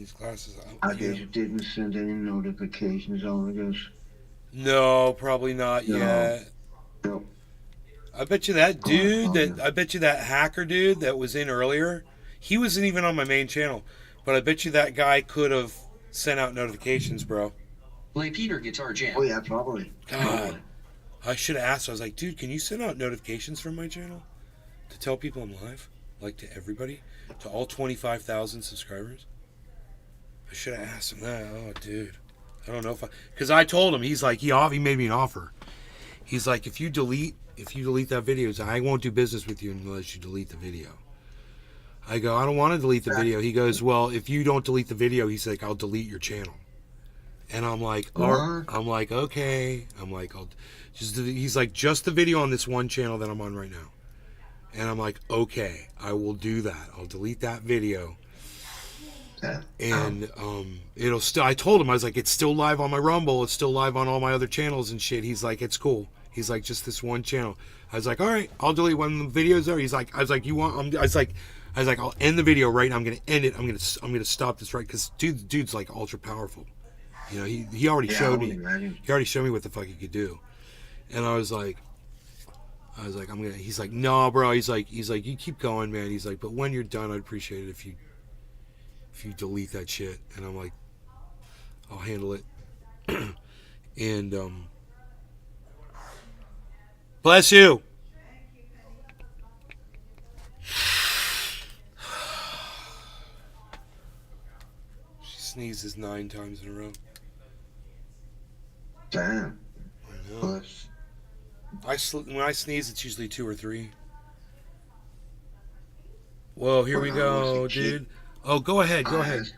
these glasses. I guess you didn't send any notifications on, I guess. No, probably not No, yet. no. I bet you that Oh, dude oh that yeah. I bet you that hacker dude that was in earlier, he wasn't even on my main channel, but I bet you that guy could have sent out notifications, bro. Play Peter Guitar Oh Jam. yeah, probably. God, Probably. I should have asked. I was like, dude, can you send out notifications from my channel to tell people I'm live, like to everybody, to all 25,000 subscribers? I should have asked him that. Oh, dude, I don't know if because I told him he's like he made me an offer. He's like, if you delete that video, I won't do business with you unless you delete the video. I go, I don't want to delete the video. He goes, well, if you don't delete the video, he's like, I'll delete your channel. And I'm like, What? I'm like, okay. I'm like, I'll just. He's like, just the video on this one channel that I'm on right now. And I'm like, okay, I will do that. I'll delete that video. Yeah. And it'll still. I told him I was like, it's still live on my Rumble. It's still live on all my other channels and shit. He's like, it's cool. He's like, just this one channel. I was like, all right, I'll delete when the videos are. He's like, I was like, you want? I was like, I'll end the video right now. I'm gonna end it. I'm gonna stop this right because dude's like ultra powerful. You know, he already Yeah, I showed would me. imagine. He already showed me what the fuck he could do. And I was like, I'm gonna. He's like, no, bro. He's like, you keep going, man. He's like, but when you're done, I'd appreciate it if you delete that shit. And I'm like, I'll handle it. And bless you. She sneezes 9 times in a row. Damn. I know. Plus, When I sneeze, it's usually 2 or 3. Whoa, here we when I was a go, kid, dude. Oh, go ahead, go I ahead. had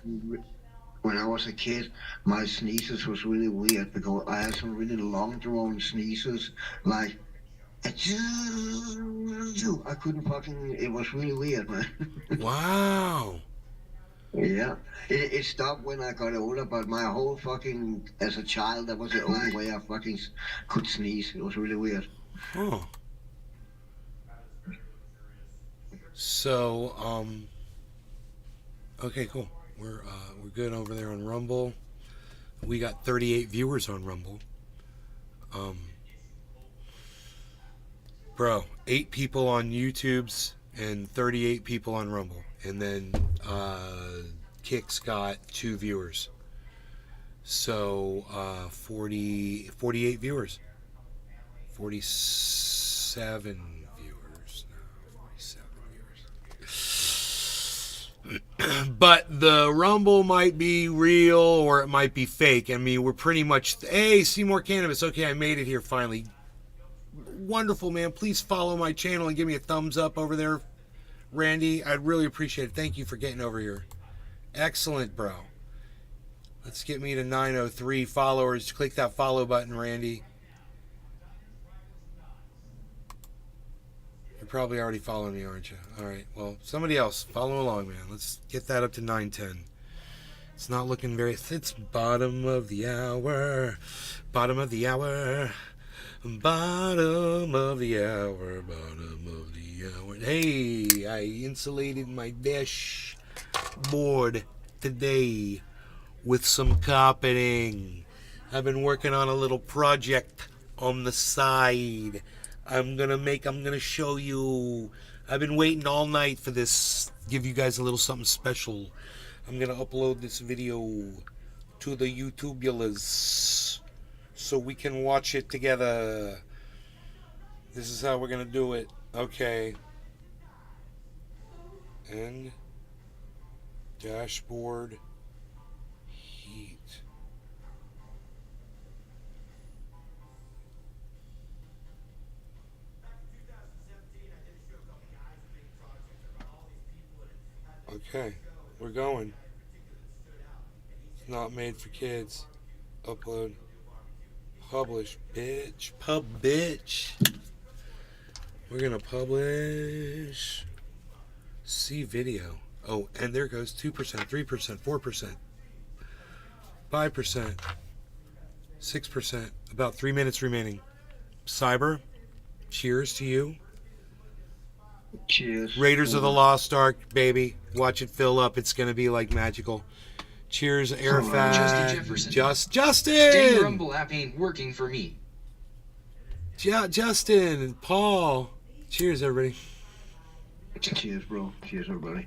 when I was a kid, my sneezes was really weird because I had some really long drawn sneezes, like achoo. I couldn't fucking. It was really weird, man. Wow. Yeah, it stopped when I got older, but my whole fucking as a child, that was the only way I fucking could sneeze. It was really weird. Huh. So, okay, cool. We're good over there on Rumble. We got 38 viewers on Rumble. Um, bro, 8 people on YouTube's and 38 people on Rumble, and then Kick's got 2 viewers. So 48 viewers, 47 viewers, no, 47 viewers. But the Rumble might be real or it might be fake. I mean, we're pretty much, hey, Seymour Cannabis. Okay, I made it here finally. Wonderful, man. Please follow my channel and give me a thumbs up over there, Randy. I'd really appreciate it. Thank you for getting over here. Excellent, bro. Let's get me to 903 followers. Click that follow button, Randy. You're probably already following me, aren't you? All right. Well, somebody else. Follow along, man. Let's get that up to 910. It's not looking very... It's bottom of the hour. Bottom of the hour. Bottom of the hour. Bottom of the hour. Hey, I insulated my dashboard today with some carpeting. I've been working on a little project on the side. I'm gonna show you. I've been waiting all night for this. Give you guys a little something special. I'm gonna upload this video to the YouTubulas so we can watch it together. This is how we're gonna do it. Okay. And dashboard heat. Okay, we're going. It's not made for kids. Upload. Publish, bitch. Bitch. We're gonna publish. See video. Oh, and there goes 2%, 3%, 4%, 5%, 6%. About 3 minutes remaining. Cyber, cheers to you. Cheers. Raiders of the Lost Ark, baby. Watch it fill up. It's going to be like magical. Cheers, Justin Airfat. Jefferson. Justin! Dang Rumble app ain't working for me. Justin and Paul. Cheers, everybody. Cheers, bro. Cheers, everybody.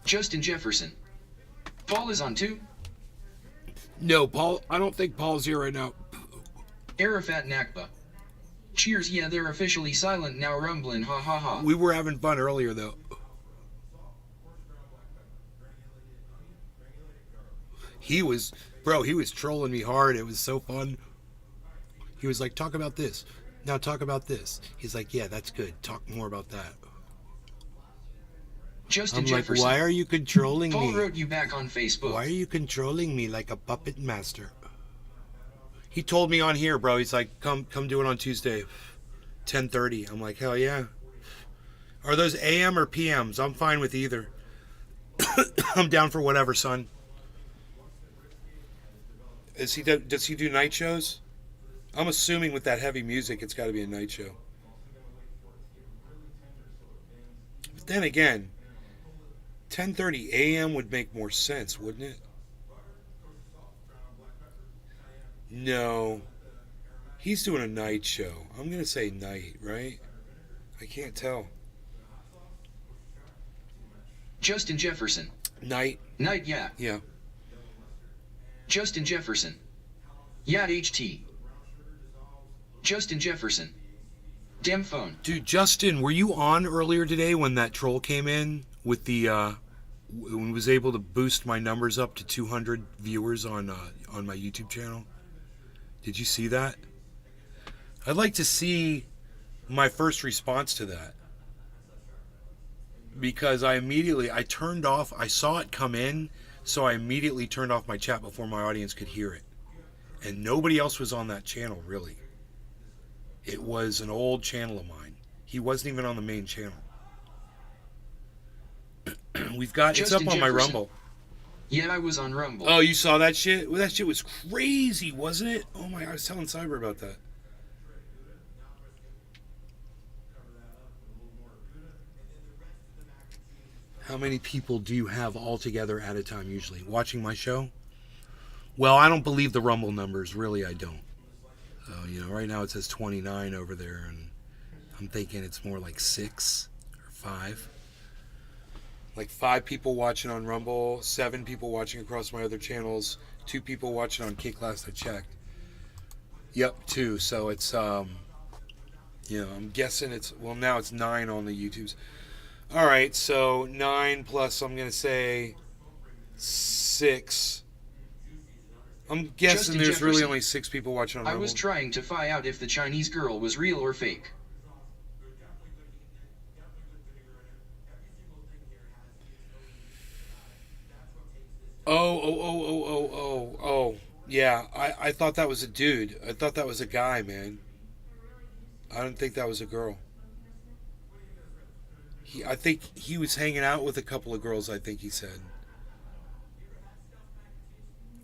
Justin Jefferson. Paul is on too. No, Paul. I don't think Paul's here right now. Arafat Nakba. Cheers, yeah, they're officially silent now, rumbling, ha ha ha. We were having fun earlier, though. He was trolling me hard. It was so fun. He was like, talk about this. Now talk about this. He's like, yeah, that's good. Talk more about that. Justin I'm Jefferson. like, why are you controlling Paul me? wrote you back on Facebook. Why are you controlling me like a puppet master? He told me on here, bro. He's like, come do it on Tuesday, 10:30. I'm like, hell yeah. Are those AM or PMs? I'm fine with either. I'm down for whatever, son. Does he do night shows? I'm assuming with that heavy music, it's got to be a night show. But then again, 10:30 AM would make more sense, wouldn't it? No. He's doing a night show. I'm going to say night, right? I can't tell. Justin Jefferson. Night. Night, yeah. Yeah. Justin Jefferson. Yad HT. Justin Jefferson. Damn phone. Dude, Justin, were you on earlier today when that troll came in with the when was able to boost my numbers up to 200 viewers on my YouTube channel? Did you see that? I'd like to see my first response to that. Because I turned off, I saw it come in, so I immediately turned off my chat before my audience could hear it. And nobody else was on that channel, really. It was an old channel of mine. He wasn't even on the main channel. It's up on my Rumble. Yeah, I was on Rumble. Oh, you saw that shit? Well, that shit was crazy, wasn't it? Oh my God, I was telling Cyber about that. How many people do you have all together at a time usually? Watching my show? Well, I don't believe the Rumble numbers. Really, I don't. So, right now it says 29 over there, and I'm thinking it's more like 6 or 5. Like 5 people watching on Rumble, 7 people watching across my other channels, 2 people watching on Kick last I checked. Yep, 2. So it's, I'm guessing now it's 9 on the YouTubes. All right, so 9 plus, I'm going to say 6. I'm guessing Justin there's Jefferson. really only 6 people watching on Rumble. I was trying to find out if the Chinese girl was real or fake. Oh. Yeah, I thought that was a dude. I thought that was a guy, man. I didn't think that was a girl. I think he was hanging out with a couple of girls, I think he said.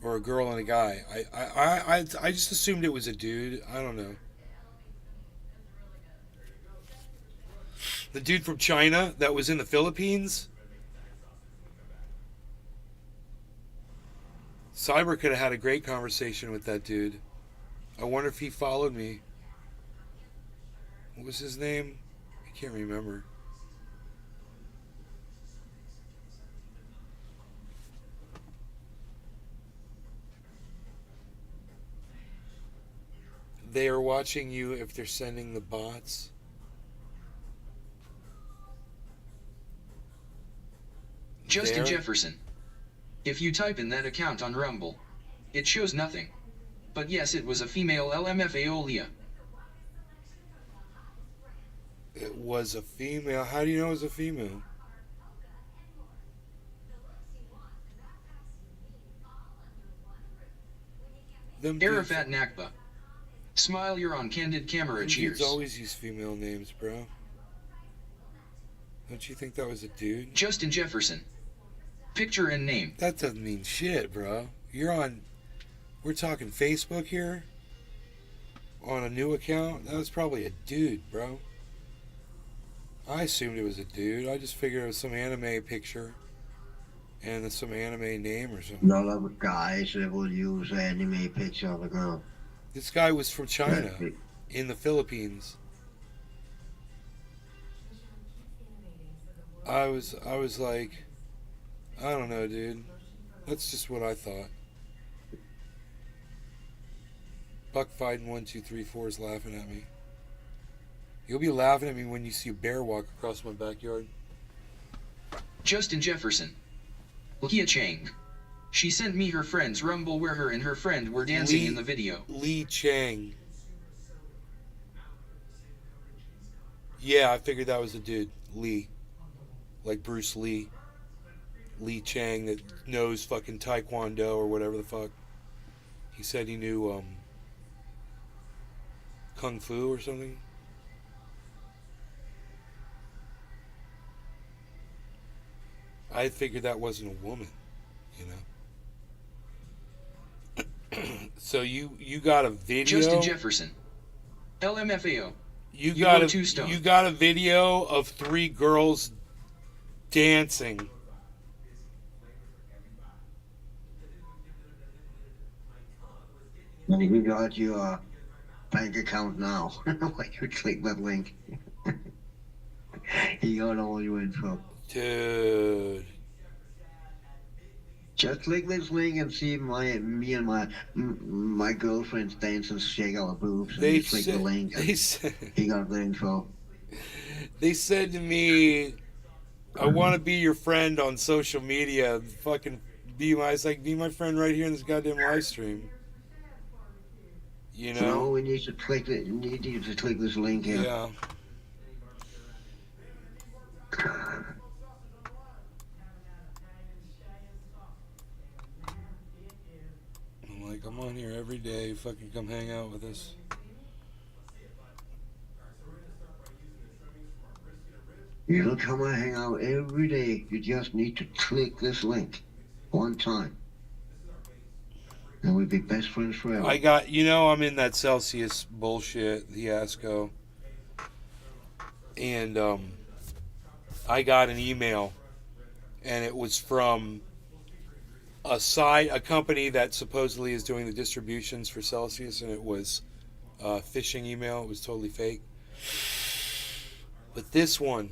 Or a girl and a guy. I just assumed it was a dude. I don't know. The dude from China that was in the Philippines? Cyber could have had a great conversation with that dude. I wonder if he followed me. What was his name? I can't remember. They are watching you if they're sending the bots. Justin Jefferson. If you type in that account on Rumble, it shows nothing. But yes, it was a female LMFAOLIA. It was a female. How do you know it was a female? Arafat Nakba. Smile, you're on candid camera, cheers. Dudes always use female names, bro. Don't you think that was a dude? Justin Jefferson. Picture and name. That doesn't mean shit, bro. We're talking Facebook here? On a new account? That was probably a dude, bro. I assumed it was a dude. I just figured it was some anime picture and some anime name or something. A lot of guys that will use anime picture of a girl. This guy was from China, in the Philippines. I was like, I don't know, dude. That's just what I thought. Buck Fiden 1234 is laughing at me. You'll be laughing at me when you see a bear walk across my backyard. Justin Jefferson. Leah Chang. She sent me her friend's Rumble where her and her friend were dancing in the video. Lee Chang. Yeah, I figured that was a dude. Lee. Like Bruce Lee. Lee Chang that knows fucking Taekwondo or whatever the fuck. He said he knew Kung Fu or something. I figured that wasn't a woman, you know. So you got a video. Justin Jefferson. LMFAO. You got a video of 3 girls dancing. You got your bank account now. When you click that link, he got all your info. Dude. Just click this link and see me and my girlfriends dance and shake our boobs. And you click the link. He got the info. They said to me, I want to be your friend on social media. Fucking be my friend right here in this goddamn live stream. You know? No, we need to click it. You need to click this link here. Yeah. I'm like, I'm on here every day. Fucking come hang out with us. You don't come and hang out every day. You just need to click this link one time. And we'd be best friends forever. I'm in that Celsius bullshit, the fiasco. And I got an email, and it was from a company that supposedly is doing the distributions for Celsius, and it was a phishing email. It was totally fake. But this one,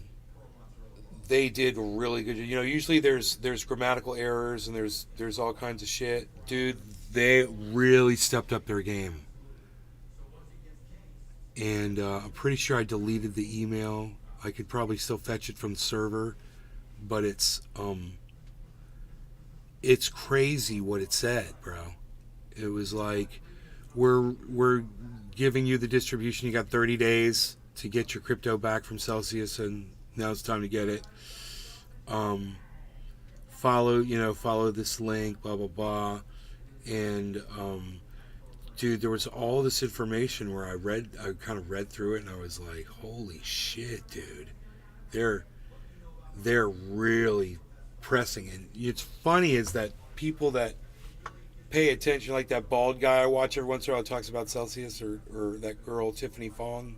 they did really good. You know, usually there's grammatical errors and there's all kinds of shit. Dude, they really stepped up their game. And I'm pretty sure I deleted the email. I could probably still fetch it from the server, but it's crazy what it said, bro. It was like, we're giving you the distribution. You got 30 days to get your crypto back from Celsius, and now it's time to get it. Follow this link, blah blah blah. And dude, there was all this information where I kind of read through it, and I was like, holy shit, dude. They're really pressing. And it's funny is that people that pay attention, like that bald guy I watch every once in a while talks about Celsius, or that girl Tiffany Fong,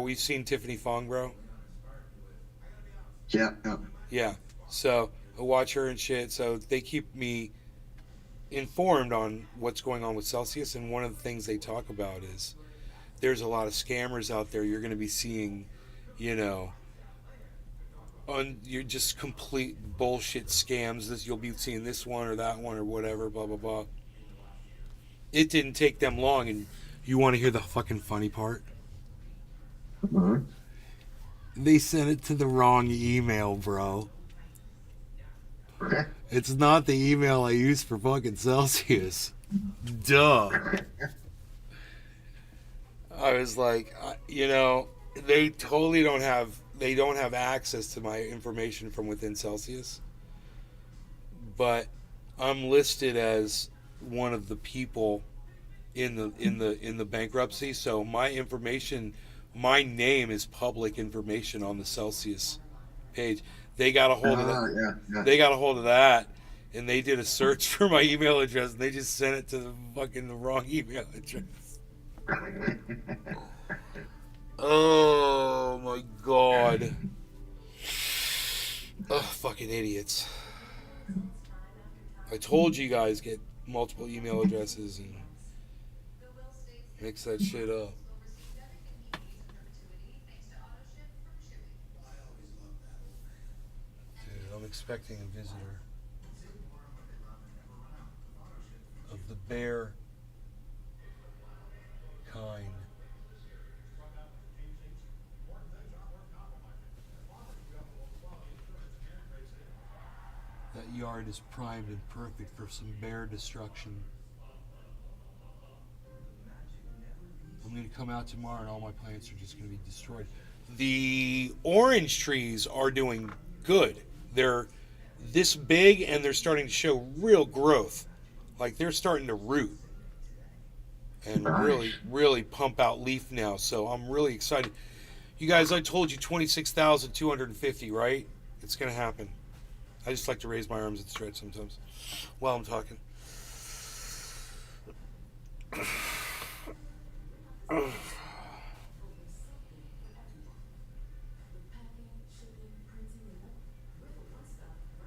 we've seen Tiffany Fong, bro. Yeah. So I watch her and shit. So they keep me informed on what's going on with Celsius, and one of the things they talk about is there's a lot of scammers out there. You're going to be seeing, you're just complete bullshit scams. You'll be seeing this one or that one or whatever, blah blah blah. It didn't take them long, and you want to hear the fucking funny part? Mm-hmm. They sent it to the wrong email, bro. It's not the email I use for fucking Celsius. Duh. I was like, they totally don't have access to my information from within Celsius. But I'm listed as one of the people in the bankruptcy, so my information, my name is public information on the Celsius page. They got a hold of that. Yeah. They got a hold of that, and they did a search for my email address, and they just sent it to the wrong email address. Oh my god. Ugh, fucking idiots. I told you guys get multiple email addresses and mix that shit up. Dude, I'm expecting a visitor of the bear kind. That yard is primed and perfect for some bear destruction. I'm going to come out tomorrow and all my plants are just going to be destroyed. The orange trees are doing good. They're this big and they're starting to show real growth. Like they're starting to root and really pump out leaf now. So I'm really excited. You guys, I told you 26,250, right? It's going to happen. I just like to raise my arms and stretch sometimes while I'm talking.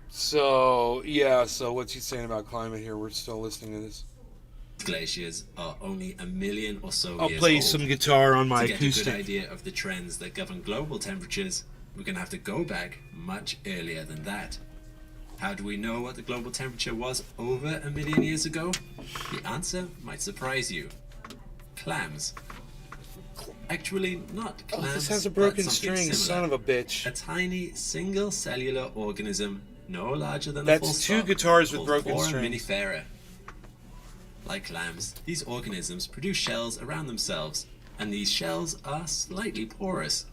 So, yeah, so what's he saying about climate here? We're still listening to this. Glaciers are only 1 million or so I'll years play old. some guitar on my to acoustic. get a good idea of the trends that govern global temperatures, we're going to have to go back much earlier than that. How do we know what the global temperature was over 1 million years ago? The answer might surprise you. Clams. Actually, not clams. Oh, this has a but broken something string, similar. son of a bitch. A tiny single cellular organism, no larger than a That's full two stop, guitars with called broken strings. foraminifera. Like clams, these organisms produce shells around themselves, and these shells are slightly porous.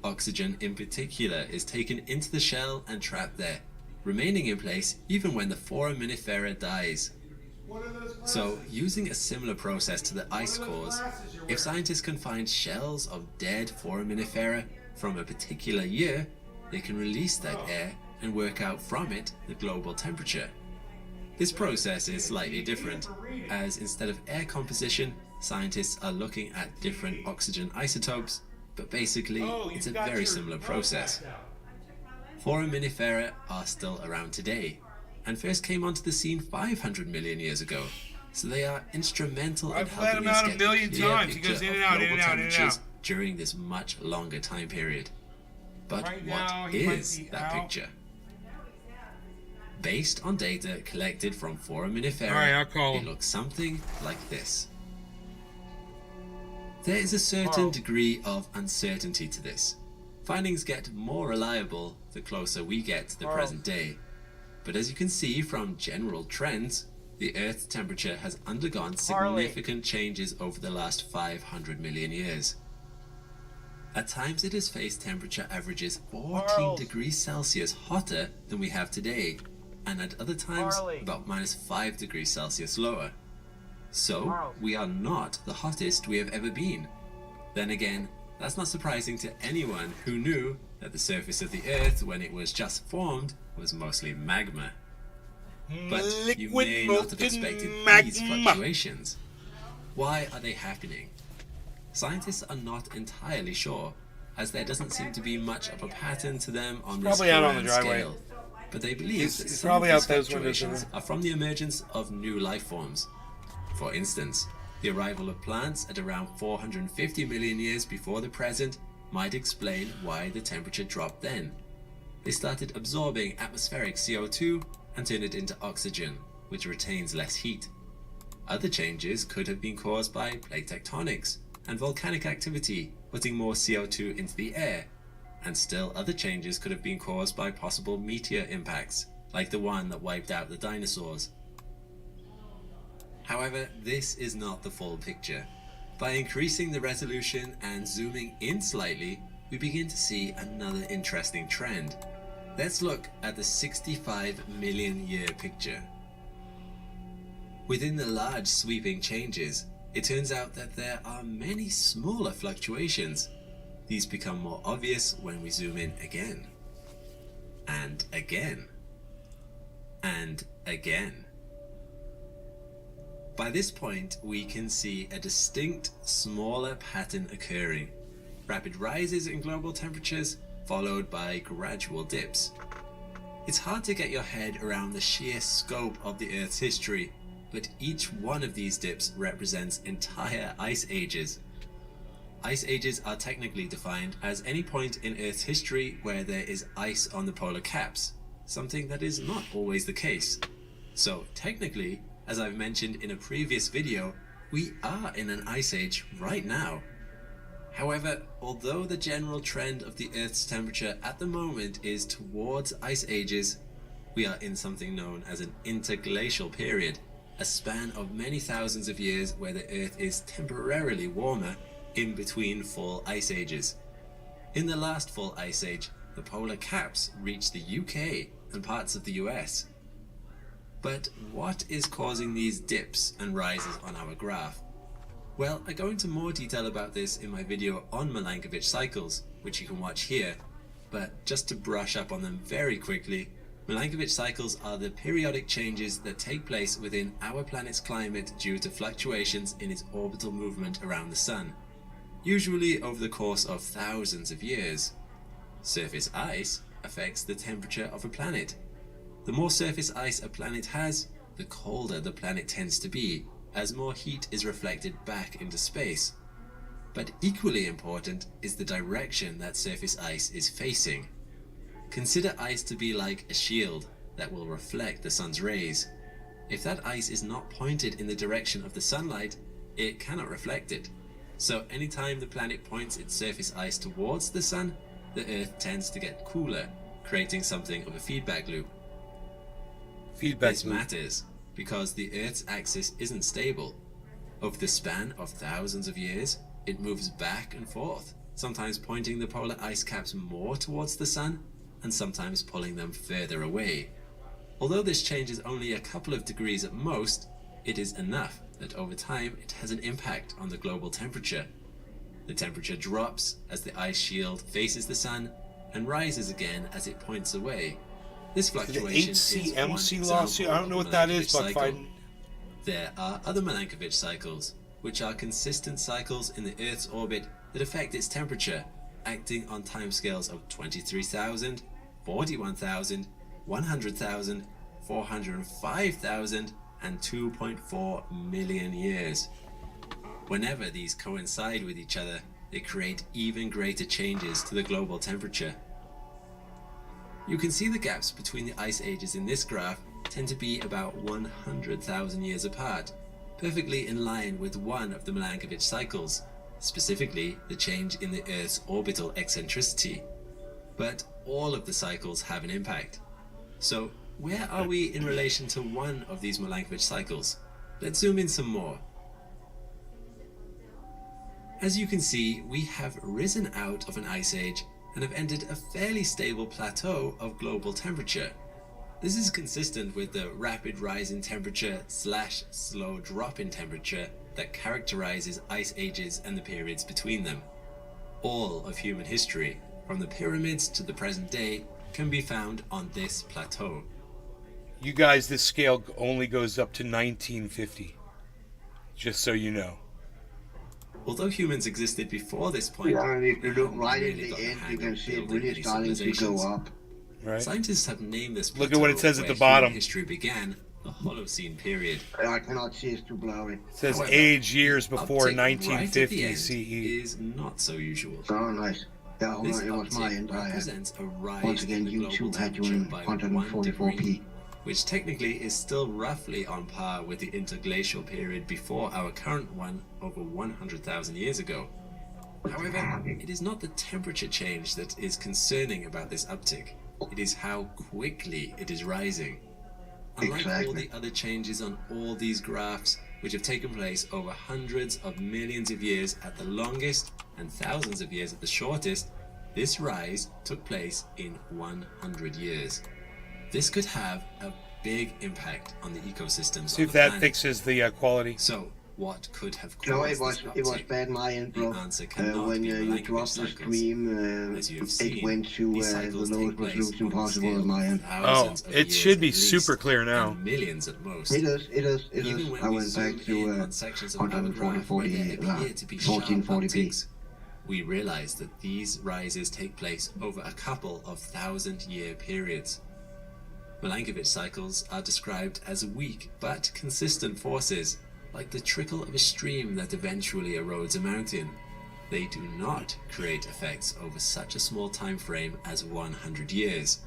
Oxygen in particular is taken into the shell and trapped there, remaining in place even when the foraminifera dies. So, using a similar process to the ice cores, if scientists can find shells of dead foraminifera from a particular year, they can release that air and work out from it the global temperature. This process is slightly different, as instead of air composition, scientists are looking at different oxygen isotopes, but basically it's a very similar process. Foraminifera are still around today, and first came onto the scene 500 million years ago, so they are instrumental in helping us get a clear picture of global temperatures during this much longer time period. But what is that picture? Based on data collected from foraminifera, it looks something like this. There is a certain degree of uncertainty to this. Findings get more reliable the closer we get to the present day. But as you can see from general trends, the Earth's temperature has undergone significant changes over the last 500 million years. At times it has faced temperature averages 14 degrees Celsius hotter than we have today, and at other times about -5 degrees Celsius lower. So, we are not the hottest we have ever been. Then again, that's not surprising to anyone who knew that the surface of the Earth when it was just formed was mostly magma. But you may not have expected these fluctuations. Why are they happening? Scientists are not entirely sure, as there doesn't seem to be much of a pattern to them on this grand scale. But they believe that some of these fluctuations are from the emergence of new life forms. For instance, the arrival of plants at around 450 million years before the present might explain why the temperature dropped then. They started absorbing atmospheric CO2 and turned it into oxygen, which retains less heat. Other changes could have been caused by plate tectonics and volcanic activity, putting more CO2 into the air. And still other changes could have been caused by possible meteor impacts, like the one that wiped out the dinosaurs. However, this is not the full picture. By increasing the resolution and zooming in slightly, we begin to see another interesting trend. Let's look at the 65 million year picture. Within the large sweeping changes, it turns out that there are many smaller fluctuations. These become more obvious when we zoom in again. and again, and again. By this point, we can see a distinct, smaller pattern occurring. Rapid rises in global temperatures, followed by gradual dips. It's hard to get your head around the sheer scope of the Earth's history, but each one of these dips represents entire ice ages. Ice ages are technically defined as any point in Earth's history where there is ice on the polar caps, something that is not always the case. So technically, as I've mentioned in a previous video, we are in an ice age right now. However, although the general trend of the Earth's temperature at the moment is towards ice ages, we are in something known as an interglacial period, a span of many thousands of years where the Earth is temporarily warmer in between full ice ages. In the last full ice age, the polar caps reached the UK and parts of the US. But what is causing these dips and rises on our graph? Well, I go into more detail about this in my video on Milankovitch cycles, which you can watch here, but just to brush up on them very quickly, Milankovitch cycles are the periodic changes that take place within our planet's climate due to fluctuations in its orbital movement around the Sun, usually over the course of thousands of years. Surface ice affects the temperature of a planet. The more surface ice a planet has, the colder the planet tends to be, as more heat is reflected back into space. But equally important is the direction that surface ice is facing. Consider ice to be like a shield that will reflect the sun's rays. If that ice is not pointed in the direction of the sunlight, it cannot reflect it. So anytime the planet points its surface ice towards the sun, the Earth tends to get cooler, creating something of a feedback loop. This matters because the Earth's axis isn't stable. Over the span of thousands of years, it moves back and forth, sometimes pointing the polar ice caps more towards the sun, and sometimes pulling them further away. Although this change is only a couple of degrees at most, it is enough that over time it has an impact on the global temperature. The temperature drops as the ice shield faces the sun, and rises again as it points away. This fluctuation is one example I don't know what that is, but fine. There are other Milankovitch cycles, which are consistent cycles in the Earth's orbit that affect its temperature, acting on timescales of 23,000, 41,000, 100,000, 405,000, and 2.4 million years. Whenever these coincide with each other, they create even greater changes to the global temperature. You can see the gaps between the ice ages in this graph tend to be about 100,000 years apart, perfectly in line with one of the Milankovitch cycles, specifically the change in the Earth's orbital eccentricity. But all of the cycles have an impact. So where are we in relation to one of these Milankovitch cycles? Let's zoom in some more. As you can see, we have risen out of an ice age and have entered a fairly stable plateau of global temperature. This is consistent with the rapid rise in temperature / slow drop in temperature that characterizes ice ages and the periods between them. All of human history, from the pyramids to the present day, can be found on this plateau. You guys, this scale only goes up to 1950. Just so you know. Although humans existed before this point, If you look right at really the got the end, hang you can of see it building really any starting to civilizations. go up. Right? Scientists have named this Look at what it says at plateau the where human bottom. history began, the Holocene period. I cannot see, it's too blurry. It says However, age years before uptick right at the 1950 end CE. is not so usual. Oh, nice. Yeah, This it was my uptick end. I had. represents a rise Once again, in the global YouTube had you temperature in by 1 144p. degree, which technically is still roughly on par with the interglacial period before our current one over 100,000 years ago. However, it is not the temperature change that is concerning about this uptick. It is how quickly it is rising. Unlike all the other changes on all these graphs, which have taken place over hundreds of millions of years at the longest and thousands of years at the shortest, this rise took place in 100 years. This could have a big impact on the ecosystems See of if the that planet. fixes the quality. So, what could have No, caused it was this uptick, bad my the bro. answer cannot When be you Milankovitch dropped the cycles. stream, As you have it seen, went to these the cycles lowest take place resolution on a possible scale on my of end. thousands of it years should be at super least, clear now. and millions at most. It is. Even when I we went zoom back in to on sections of our graph 140, where there appear to be sharp 1440p. upticks, we realize that these rises take place over a couple of 1,000-year periods. Milankovitch cycles are described as weak but consistent forces, like the trickle of a stream that eventually erodes a mountain. They do not create effects over such a small time frame as 100 years.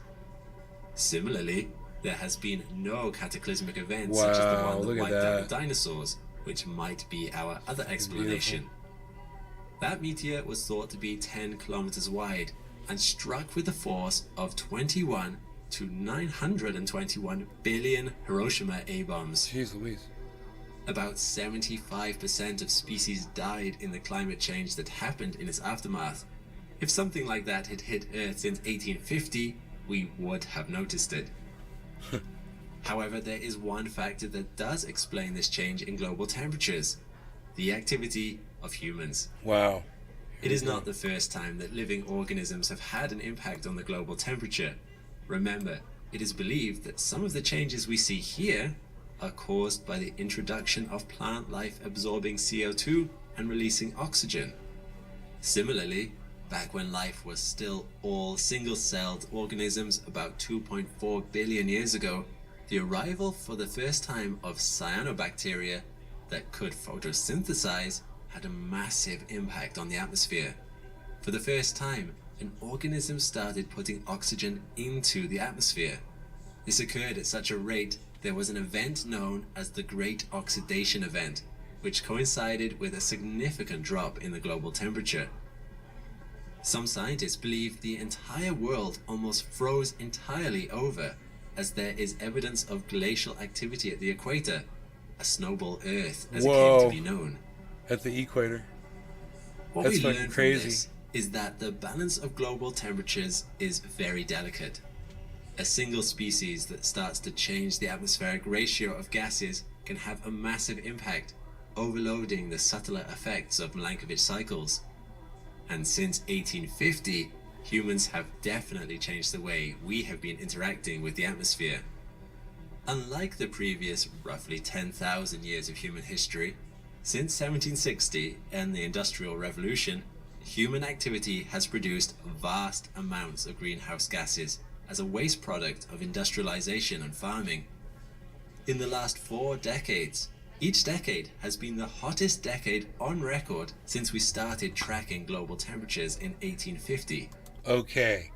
Similarly, there has been no cataclysmic event such as the Wow, one that look at wiped out that. the dinosaurs, which might be our other explanation. That meteor was thought to be 10 kilometers wide and struck with a force of 21 to 921 billion Hiroshima A-bombs. Jeez Louise. About 75% of species died in the climate change that happened in its aftermath. If something like that had hit Earth since 1850, we would have noticed it. However, there is one factor that does explain this change in global temperatures: the activity of humans. Wow. It is not the first time that living organisms have had an impact on the global temperature. Remember, it is believed that some of the changes we see here are caused by the introduction of plant life absorbing CO2 and releasing oxygen. Similarly, back when life was still all single-celled organisms about 2.4 billion years ago, the arrival for the first time of cyanobacteria that could photosynthesize had a massive impact on the atmosphere. For the first time, an organism started putting oxygen into the atmosphere. This occurred at such a rate there was an event known as the Great Oxidation Event, which coincided with a significant drop in the global temperature. Some scientists believe the entire world almost froze entirely over, as there is evidence of glacial activity at the equator, a snowball Earth as it came to be known. At the equator. What That's we fucking learn crazy. from this is that the balance of global temperatures is very delicate. A single species that starts to change the atmospheric ratio of gases can have a massive impact, overloading the subtler effects of Milankovitch cycles. And since 1850, humans have definitely changed the way we have been interacting with the atmosphere. Unlike the previous roughly 10,000 years of human history, since 1760 and the Industrial Revolution, human activity has produced vast amounts of greenhouse gases as a waste product of industrialization and farming. In the last 4 decades, each decade has been the hottest decade on record since we started tracking global temperatures in 1850. Okay.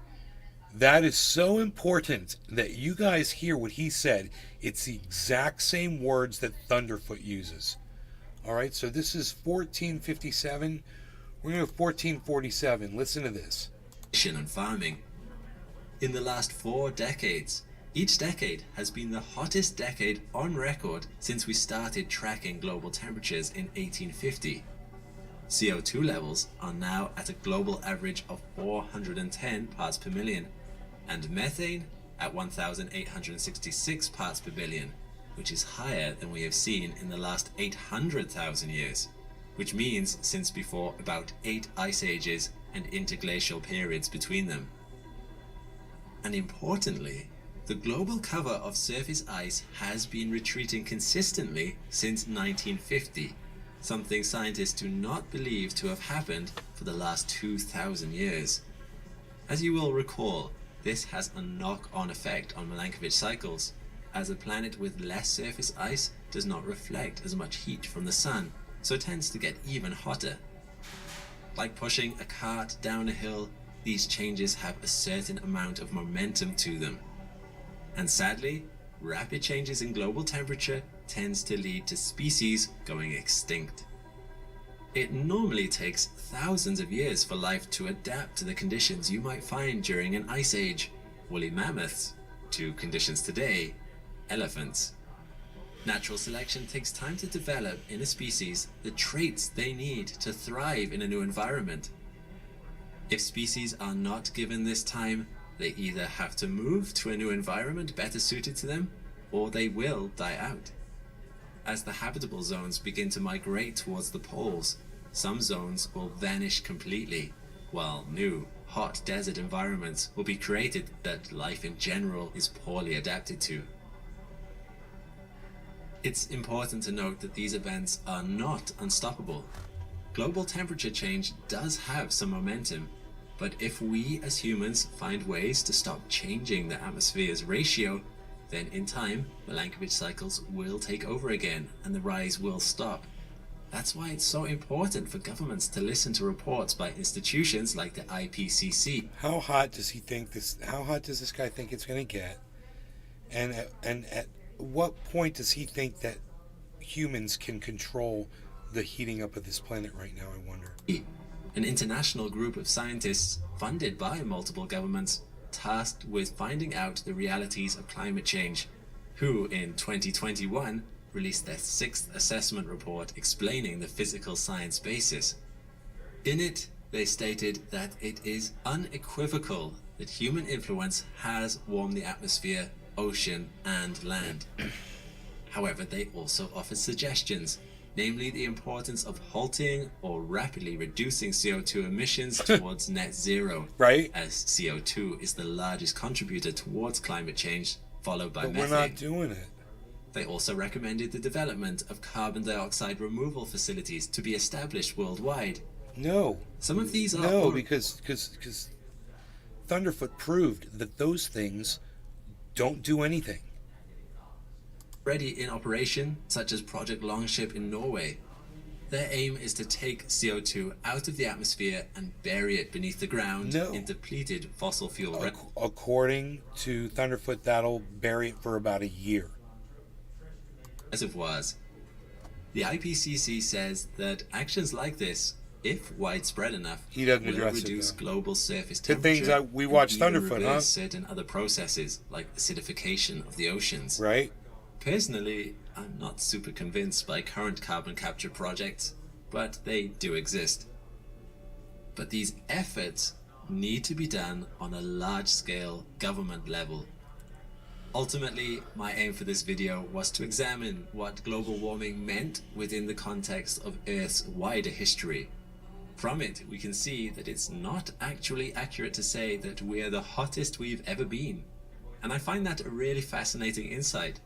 That is so important that you guys hear what he said. It's the exact same words that Thunderfoot uses. All right, so this is 1457. We're going to go 1447. Listen to this. And farming. In the last 4 decades, each decade has been the hottest decade on record since we started tracking global temperatures in 1850. CO2 levels are now at a global average of 410 parts per million, and methane at 1,866 parts per billion, which is higher than we have seen in the last 800,000 years, which means since before about 8 ice ages and interglacial periods between them. And importantly, the global cover of surface ice has been retreating consistently since 1950, something scientists do not believe to have happened for the last 2,000 years. As you will recall, this has a knock-on effect on Milankovitch cycles, as a planet with less surface ice does not reflect as much heat from the sun, so it tends to get even hotter. Like pushing a cart down a hill, these changes have a certain amount of momentum to them. And sadly, rapid changes in global temperature tends to lead to species going extinct. It normally takes thousands of years for life to adapt to the conditions you might find during an ice age, woolly mammoths, to conditions today, elephants. Natural selection takes time to develop in a species the traits they need to thrive in a new environment. If species are not given this time, they either have to move to a new environment better suited to them, or they will die out. As the habitable zones begin to migrate towards the poles, some zones will vanish completely, while new, hot desert environments will be created that life in general is poorly adapted to. It's important to note that these events are not unstoppable. Global temperature change does have some momentum, but if we as humans find ways to stop changing the atmosphere's ratio, then in time, Milankovitch cycles will take over again and the rise will stop. That's why it's so important for governments to listen to reports by institutions like the IPCC. How hot does this guy think it's going to get? And at what point does he think that humans can control the heating up of this planet right now, I wonder? An international group of scientists funded by multiple governments tasked with finding out the realities of climate change, who in 2021 released their 6th assessment report explaining the physical science basis. In it, they stated that it is unequivocal that human influence has warmed the atmosphere, ocean, and land. However, they also offered suggestions, namely the importance of halting or rapidly reducing CO2 emissions towards net zero, right? As CO2 is the largest contributor towards climate change, followed by but methane. We're not doing it. They also recommended the development of carbon dioxide removal facilities to be established worldwide. No. Some of these are... No, because Thunderfoot proved that those things don't do anything. Already in operation, such as Project Longship in Norway. Their aim is to take CO2 out of the atmosphere and bury it beneath the ground in depleted fossil fuel. According to Thunderfoot, that'll bury it for about a year. Reservoirs. The IPCC says that actions like this, if widespread enough, will reduce global surface temperature. Good things we watch Thunderfoot, huh? Certain other processes like acidification of the oceans. Right. Personally, I'm not super convinced by current carbon capture projects, but they do exist. But these efforts need to be done on a large-scale government level. Ultimately, my aim for this video was to examine what global warming meant within the context of Earth's wider history. From it, we can see that it's not actually accurate to say that we are the hottest we've ever been. And I find that a really fascinating insight.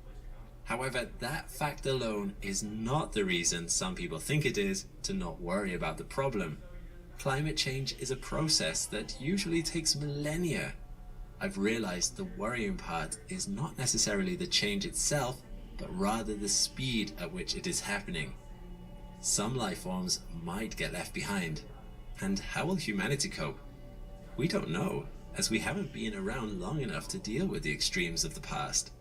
However, that fact alone is not the reason some people think it is to not worry about the problem. Climate change is a process that usually takes millennia. I've realized the worrying part is not necessarily the change itself, but rather the speed at which it is happening. Some life forms might get left behind. And how will humanity cope? We don't know, as we haven't been around long enough to deal with the extremes of the past.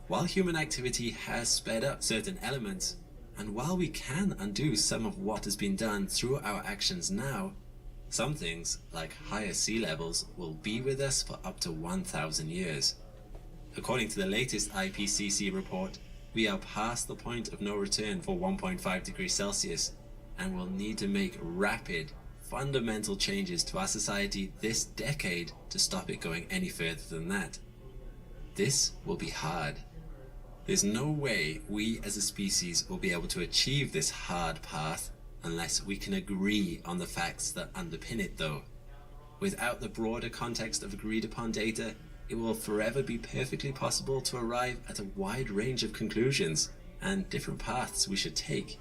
While human activity has sped up certain elements, and while we can undo some of what has been done through our actions now, some things, like higher sea levels, will be with us for up to 1,000 years. According to the latest IPCC report, we are past the point of no return for 1.5 degrees Celsius, and will need to make rapid, fundamental changes to our society this decade to stop it going any further than that. This will be hard. There's no way we as a species will be able to achieve this hard path unless we can agree on the facts that underpin it, though. Without the broader context of agreed upon data, it will forever be perfectly possible to arrive at a wide range of conclusions and different paths we should take.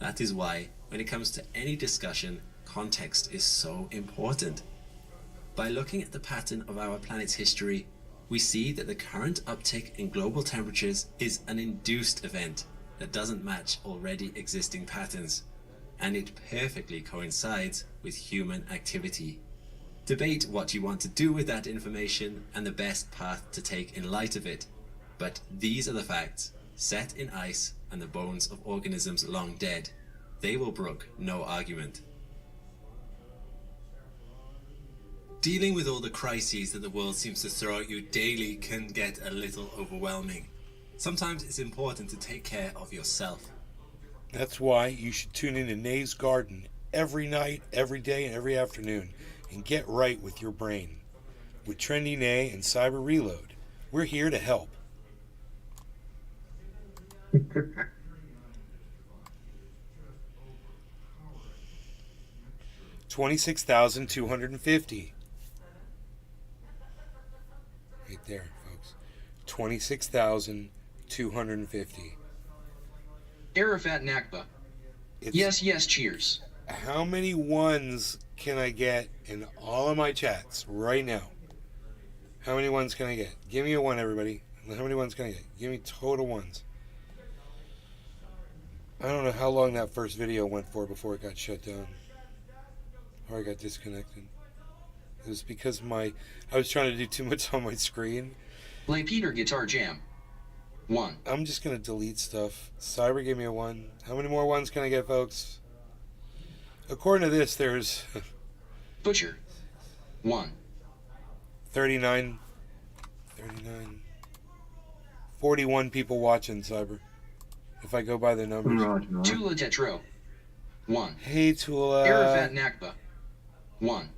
That is why, when it comes to any discussion, context is so important. By looking at the pattern of our planet's history, we see that the current uptick in global temperatures is an induced event that doesn't match already existing patterns, and it perfectly coincides with human activity. Debate what you want to do with that information and the best path to take in light of it, but these are the facts, set in ice and the bones of organisms long dead. They will brook no argument. Dealing with all the crises that the world seems to throw at you daily can get a little overwhelming. Sometimes it's important to take care of yourself. That's why you should tune in to Nay's Garden every night, every day, and every afternoon and get right with your brain. With Trendy Nay and Cyber Reload, we're here to help. 26,250. Right there, folks. 26,250. Arafat Nakba. It's Yes, yes, cheers. how many ones can I get in all of my chats right now? How many ones can I get? Give me a one, everybody. How many ones can I get? Give me total ones. I don't know how long that first video went for before it got shut down. Or I got disconnected. It was because I was trying to do too much on my screen. Play Peter Guitar Jam. 1. I'm just going to delete stuff. Cyber gave me a 1. How many more ones can I get, folks? According to this, there's Butcher. 1. 39, 41 people watching, Cyber. If I go by the numbers. Right. Tula Tetro. 1. Hey, Tula. Arafat Nakba. 1.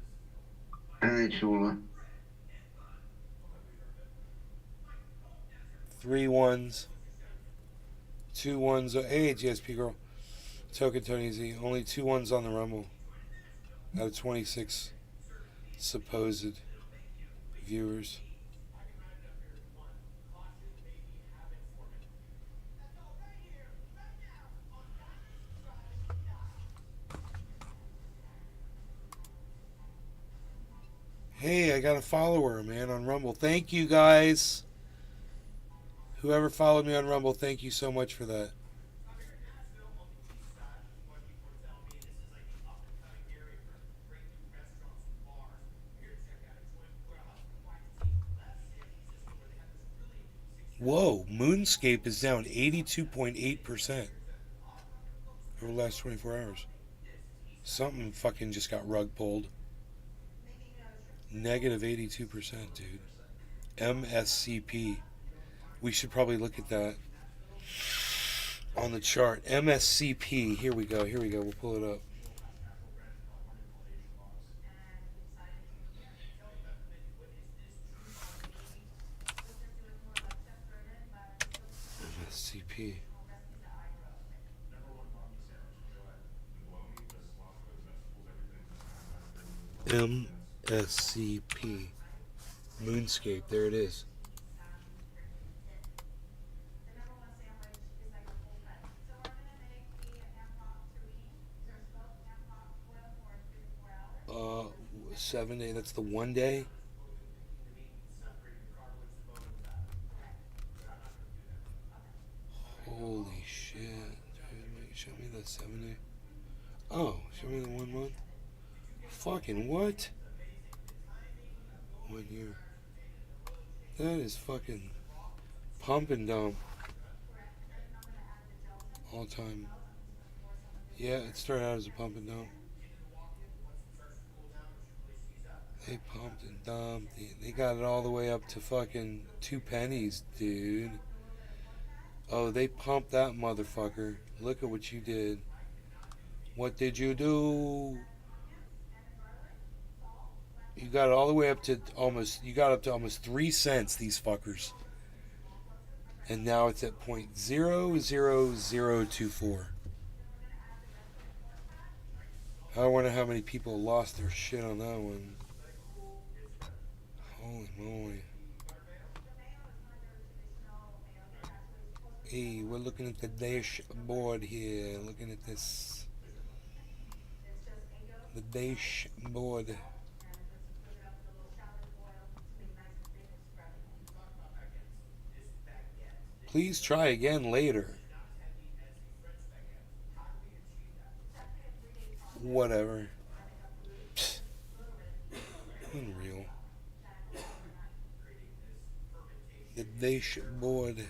Hey, Tula. 3 ones. 2 ones. Hey, GSP girl. Token Tony Z. Only 2 ones on the Rumble. Out of 26 supposed viewers. Hey, I got a follower, man, on Rumble. Thank you, guys. Whoever followed me on Rumble, thank you so much for that. Whoa, Moonscape is down 82.8% over the last 24 hours. Something fucking just got rug pulled. Negative 82%, dude. MSCP. We should probably look at that on the chart. MSCP. Here we go. We'll pull it up. MSCP. MSCP. Moonscape. There it is. Uh, 7 day. That's the 1 day. Holy shit, dude! Show me the 7 day. Oh, show me the 1 month. Fucking what? 1 year. That is fucking pump and dump. All time. Yeah, it started out as a pump and dump. They pumped and dumped. They got it all the way up to fucking 2 pennies, dude. Oh, they pumped that motherfucker. Look at what you did. What did you do? You got it all the way up to almost, you got up to almost 3 cents, these fuckers. And now it's at 0.00024. I wonder how many people lost their shit on that one. Holy moly. Hey, we're looking at the dashboard here. Looking at this. The dashboard. Please try again later. Whatever. Psst. Unreal. The dashboard.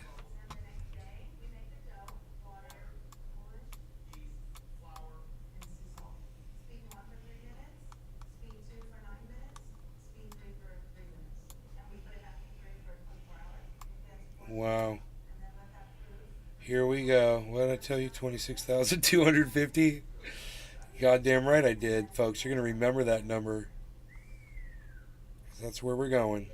Wow. Here we go. What did I tell you? 26,250? Goddamn right I did, folks. You're going to remember that number. That's where we're going.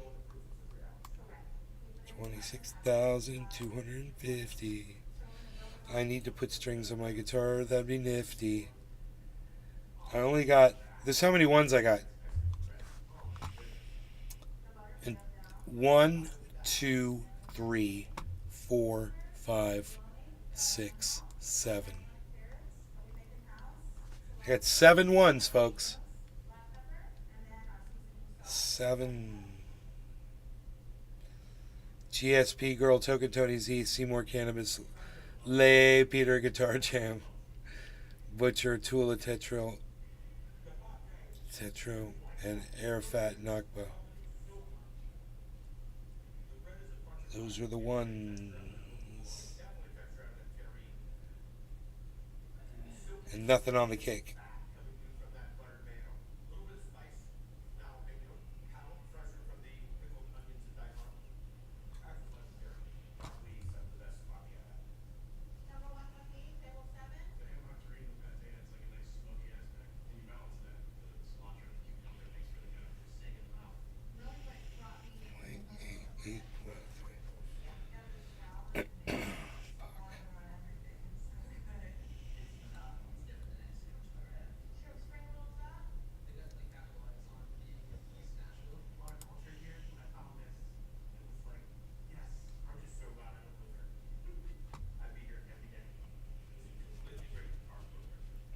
26,250. I need to put strings on my guitar. That'd be nifty. I only got This is how many ones I got. And 1, 2, 3, 4, 5, 6, 7. I got 7 ones, folks. 7. GSP Girl Token Tony Z Seymour Cannabis Lay Peter Guitar Jam Butcher Tula Tetro and Arafat Nakba. Those were the ones. And nothing on the cake.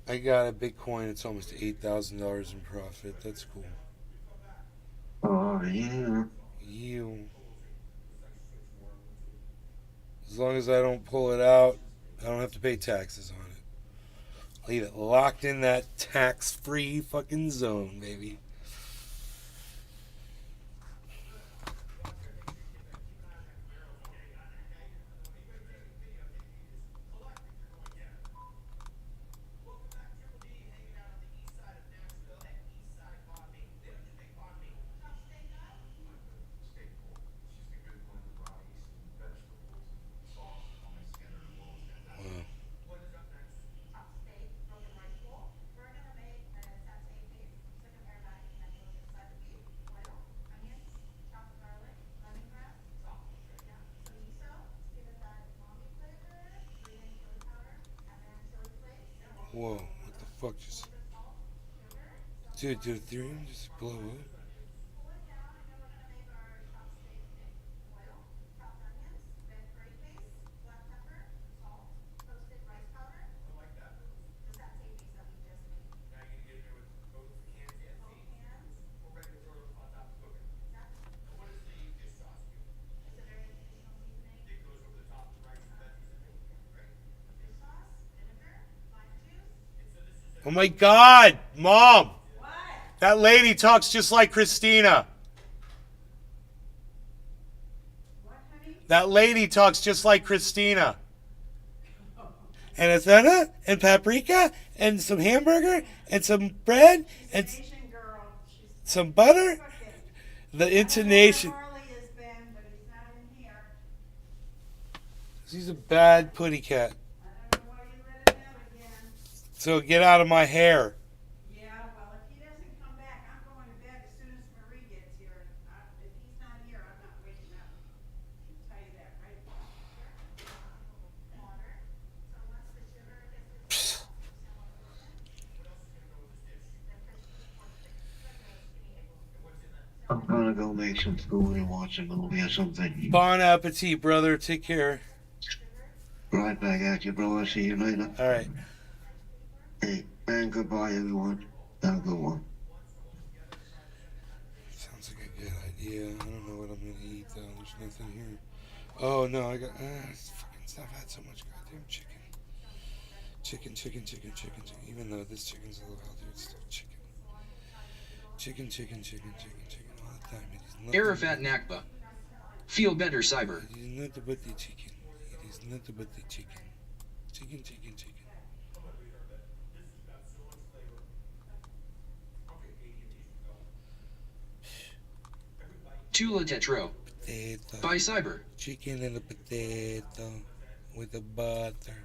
I got a Bitcoin. It's almost $8,000 in profit. That's cool. Oh, yeah. You. As long as I don't pull it out, I don't have to pay taxes on it. Leave it locked in that tax-free fucking zone, baby. Whoa, what the fuck just... Dude, did Ethereum just blow up? Oh my god, Mom! What? That lady talks just like Christina. What, honey? That lady talks just like Christina. And it's and paprika and some hamburger and some bread and Asian girl. She's some butter. cooking. The intonation. I don't know where Harley has been, but he's not in here. She's a bad putty cat. I don't know why you let him out again. So get out of my hair. Yeah, well, if he doesn't come back, I'm going to bed as soon as Marie gets here. If he's not here, I'm not waking up. I'll tell you that right now. I'm gonna go make some food and watch a movie or something. Bon appetit, brother. Take care. Right back at you, bro. I'll see you later. All right. Hey, and goodbye, everyone. Have a good one. Sounds like a good idea. I don't know what I'm gonna eat though. There's nothing here. Oh no, I got fucking stuff. I had so much goddamn chicken. Chicken. Even though this chicken's a little healthier, it's still chicken. Chicken. All the time. It is nothing. Arafat Nakba. Feel better, Cyber. It is nothing but the chicken. It is nothing but the chicken. Chicken. Tula Tetro. Potato. By Cyber. Chicken and a potato with the butter.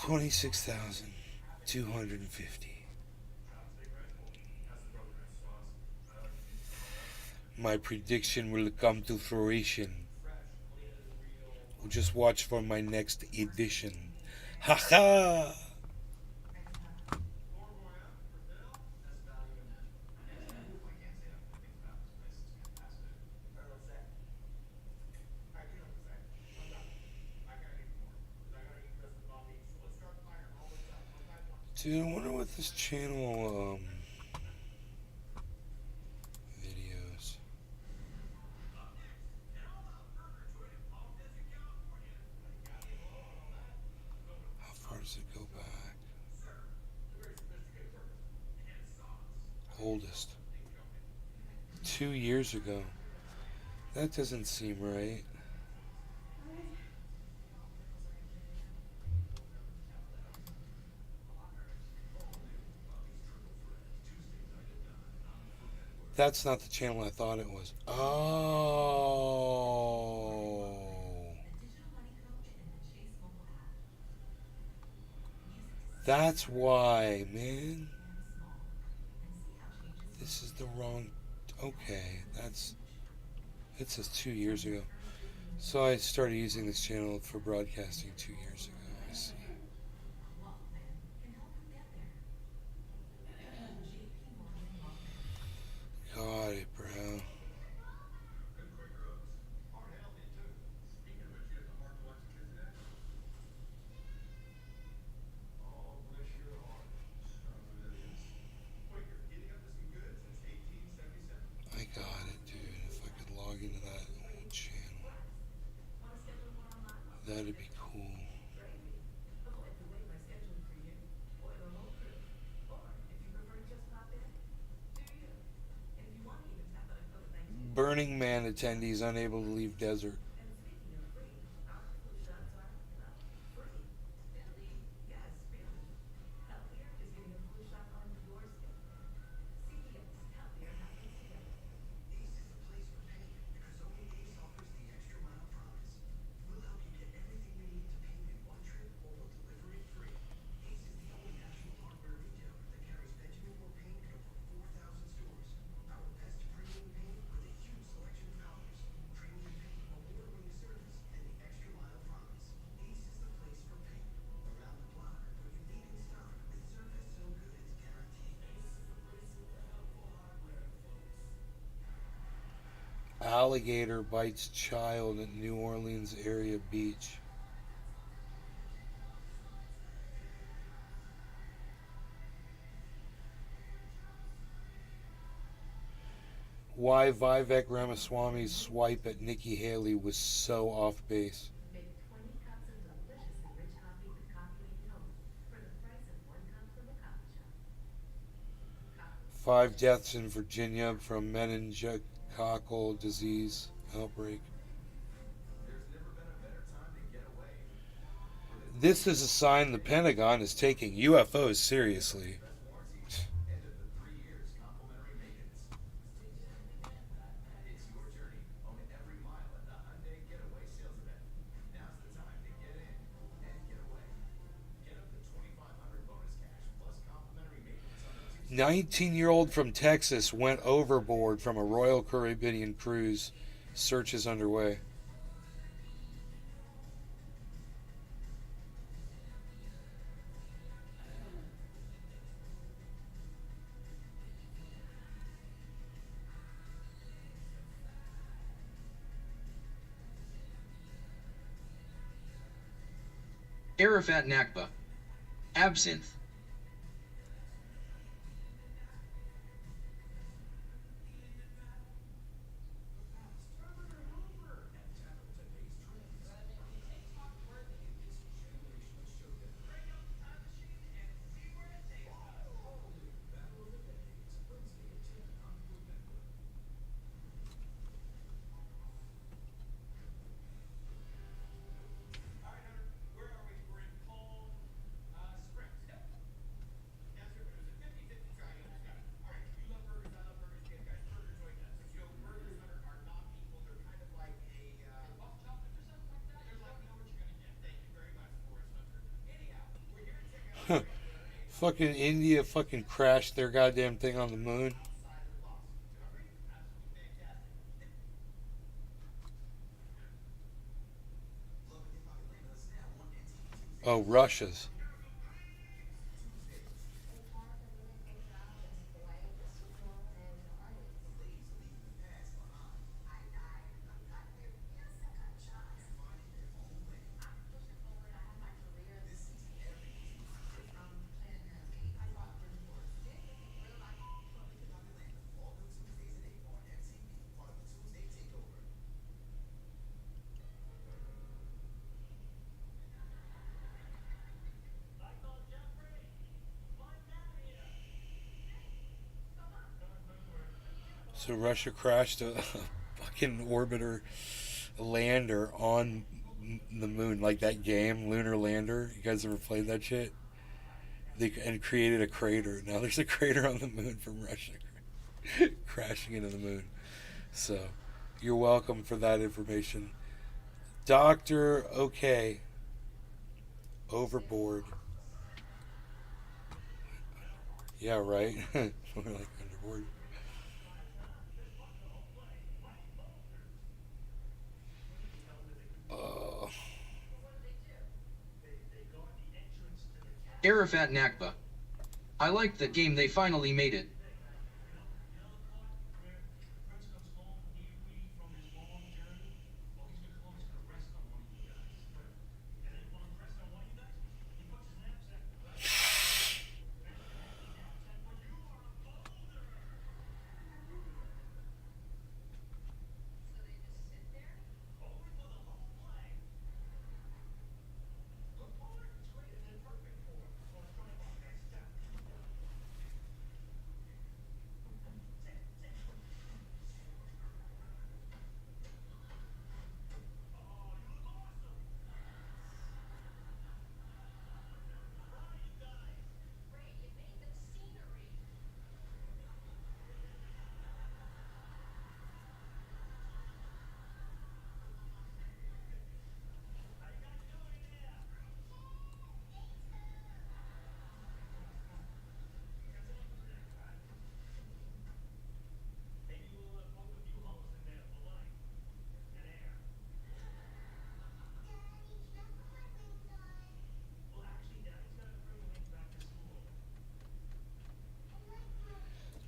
$26,250. My prediction will come to fruition. Just watch for my next edition. Ha ha! Dude, I wonder what this channel videos. How far does it go back? Oldest. 2 years ago. That doesn't seem right. That's not the channel I thought it was. Oh. That's why, man. This is the wrong. Okay, that's. It says 2 years ago. So I started using this channel for broadcasting 2 years ago. I see. Got it, bro. I got it, dude. If I could log into that old channel, that'd be cool. Burning Man attendees unable to leave desert. Alligator bites child at New Orleans area beach. Why Vivek Ramaswamy's swipe at Nikki Haley was so off base. 5 deaths in Virginia from meningococcal disease outbreak. This is a sign the Pentagon is taking UFOs seriously. "19-year-old from Texas went overboard from a Royal Caribbean cruise. Search is underway." Arafat Nakba. Absinthe. Fucking India fucking crashed their goddamn thing on the moon. Oh, Russia's. So Russia crashed a fucking orbiter lander on the moon, like that game, Lunar Lander. You guys ever played that shit? And created a crater. Now there's a crater on the moon from Russia crashing into the moon. So you're welcome for that information. Doctor, okay. Overboard. Yeah, right? More like underboard. Uh, Arafat Nakba. I liked that game, they finally made it.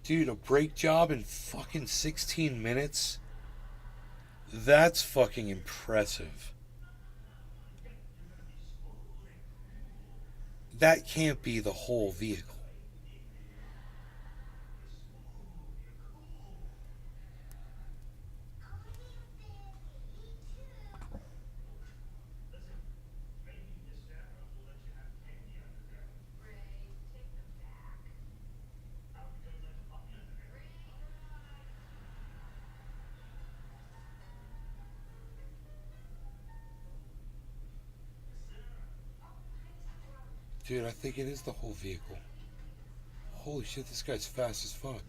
dude, a brake job in fucking 16 minutes? That's fucking impressive. That can't be the whole vehicle. Dude, I think it is the whole vehicle. Holy shit, this guy's fast as fuck.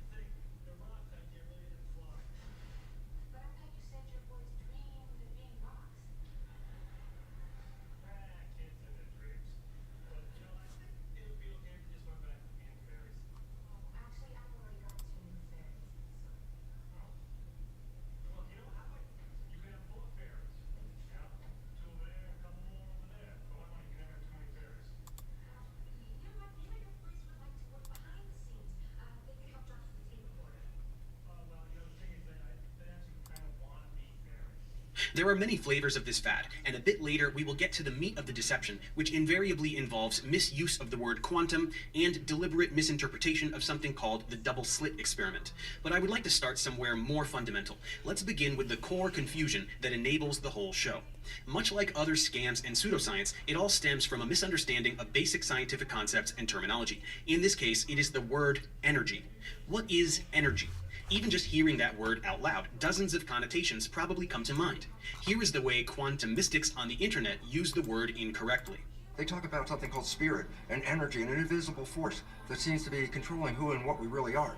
There are many flavors of this fad, and a bit later we will get to the meat of the deception, which invariably involves misuse of the word quantum and deliberate misinterpretation of something called the double slit experiment. But I would like to start somewhere more fundamental. Let's begin with the core confusion that enables the whole show. Much like other scams and pseudoscience, it all stems from a misunderstanding of basic scientific concepts and terminology. In this case, it is the word energy. What is energy? Even just hearing that word out loud, dozens of connotations probably come to mind. Here is the way quantum mystics on the internet use the word incorrectly. They talk about something called spirit and energy and an invisible force that seems to be controlling who and what we really are.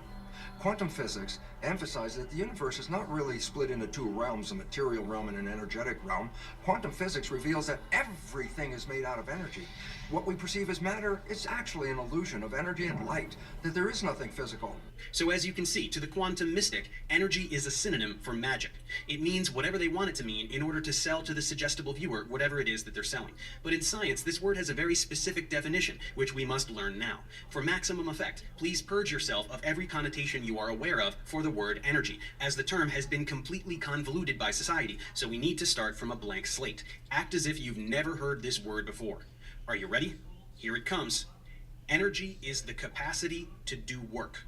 Quantum physics emphasizes that the universe is not really split into two realms, a material realm and an energetic realm. Quantum physics reveals that everything is made out of energy. What we perceive as matter is actually an illusion of energy and light, that there is nothing physical. So as you can see, to the quantum mystic, energy is a synonym for magic. It means whatever they want it to mean in order to sell to the suggestible viewer whatever it is that they're selling. But in science, this word has a very specific definition, which we must learn now. For maximum effect, please purge yourself of every connotation you are aware of for the word energy, as the term has been completely convoluted by society, so we need to start from a blank slate. Act as if you've never heard this word before. Are you ready? Here it comes. Energy is the capacity to do work.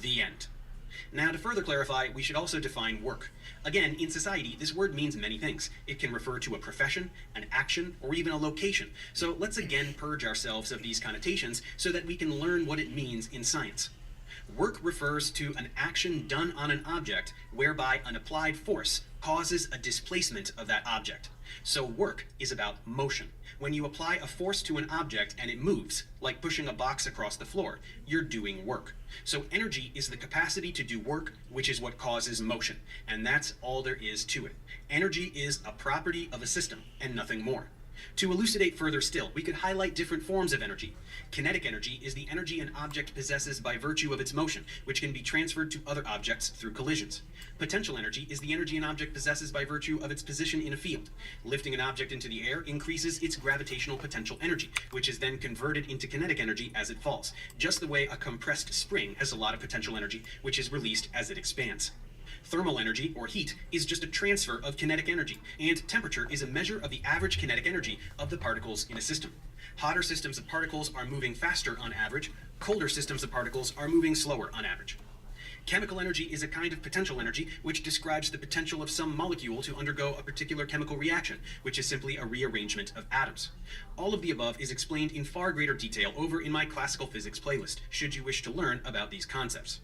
The end. Now, to further clarify, we should also define work. Again, in society, this word means many things. It can refer to a profession, an action, or even a location. So let's again purge ourselves of these connotations so that we can learn what it means in science. Work refers to an action done on an object whereby an applied force causes a displacement of that object. So work is about motion. When you apply a force to an object and it moves, like pushing a box across the floor, you're doing work. So energy is the capacity to do work, which is what causes motion. And that's all there is to it. Energy is a property of a system and nothing more. To elucidate further still, we could highlight different forms of energy. Kinetic energy is the energy an object possesses by virtue of its motion, which can be transferred to other objects through collisions. Potential energy is the energy an object possesses by virtue of its position in a field. Lifting an object into the air increases its gravitational potential energy, which is then converted into kinetic energy as it falls, just the way a compressed spring has a lot of potential energy, which is released as it expands. Thermal energy, or heat, is just a transfer of kinetic energy, and temperature is a measure of the average kinetic energy of the particles in a system. Hotter systems of particles are moving faster on average, colder systems of particles are moving slower on average. Chemical energy is a kind of potential energy which describes the potential of some molecule to undergo a particular chemical reaction, which is simply a rearrangement of atoms. All of the above is explained in far greater detail over in my classical physics playlist, should you wish to learn about these concepts.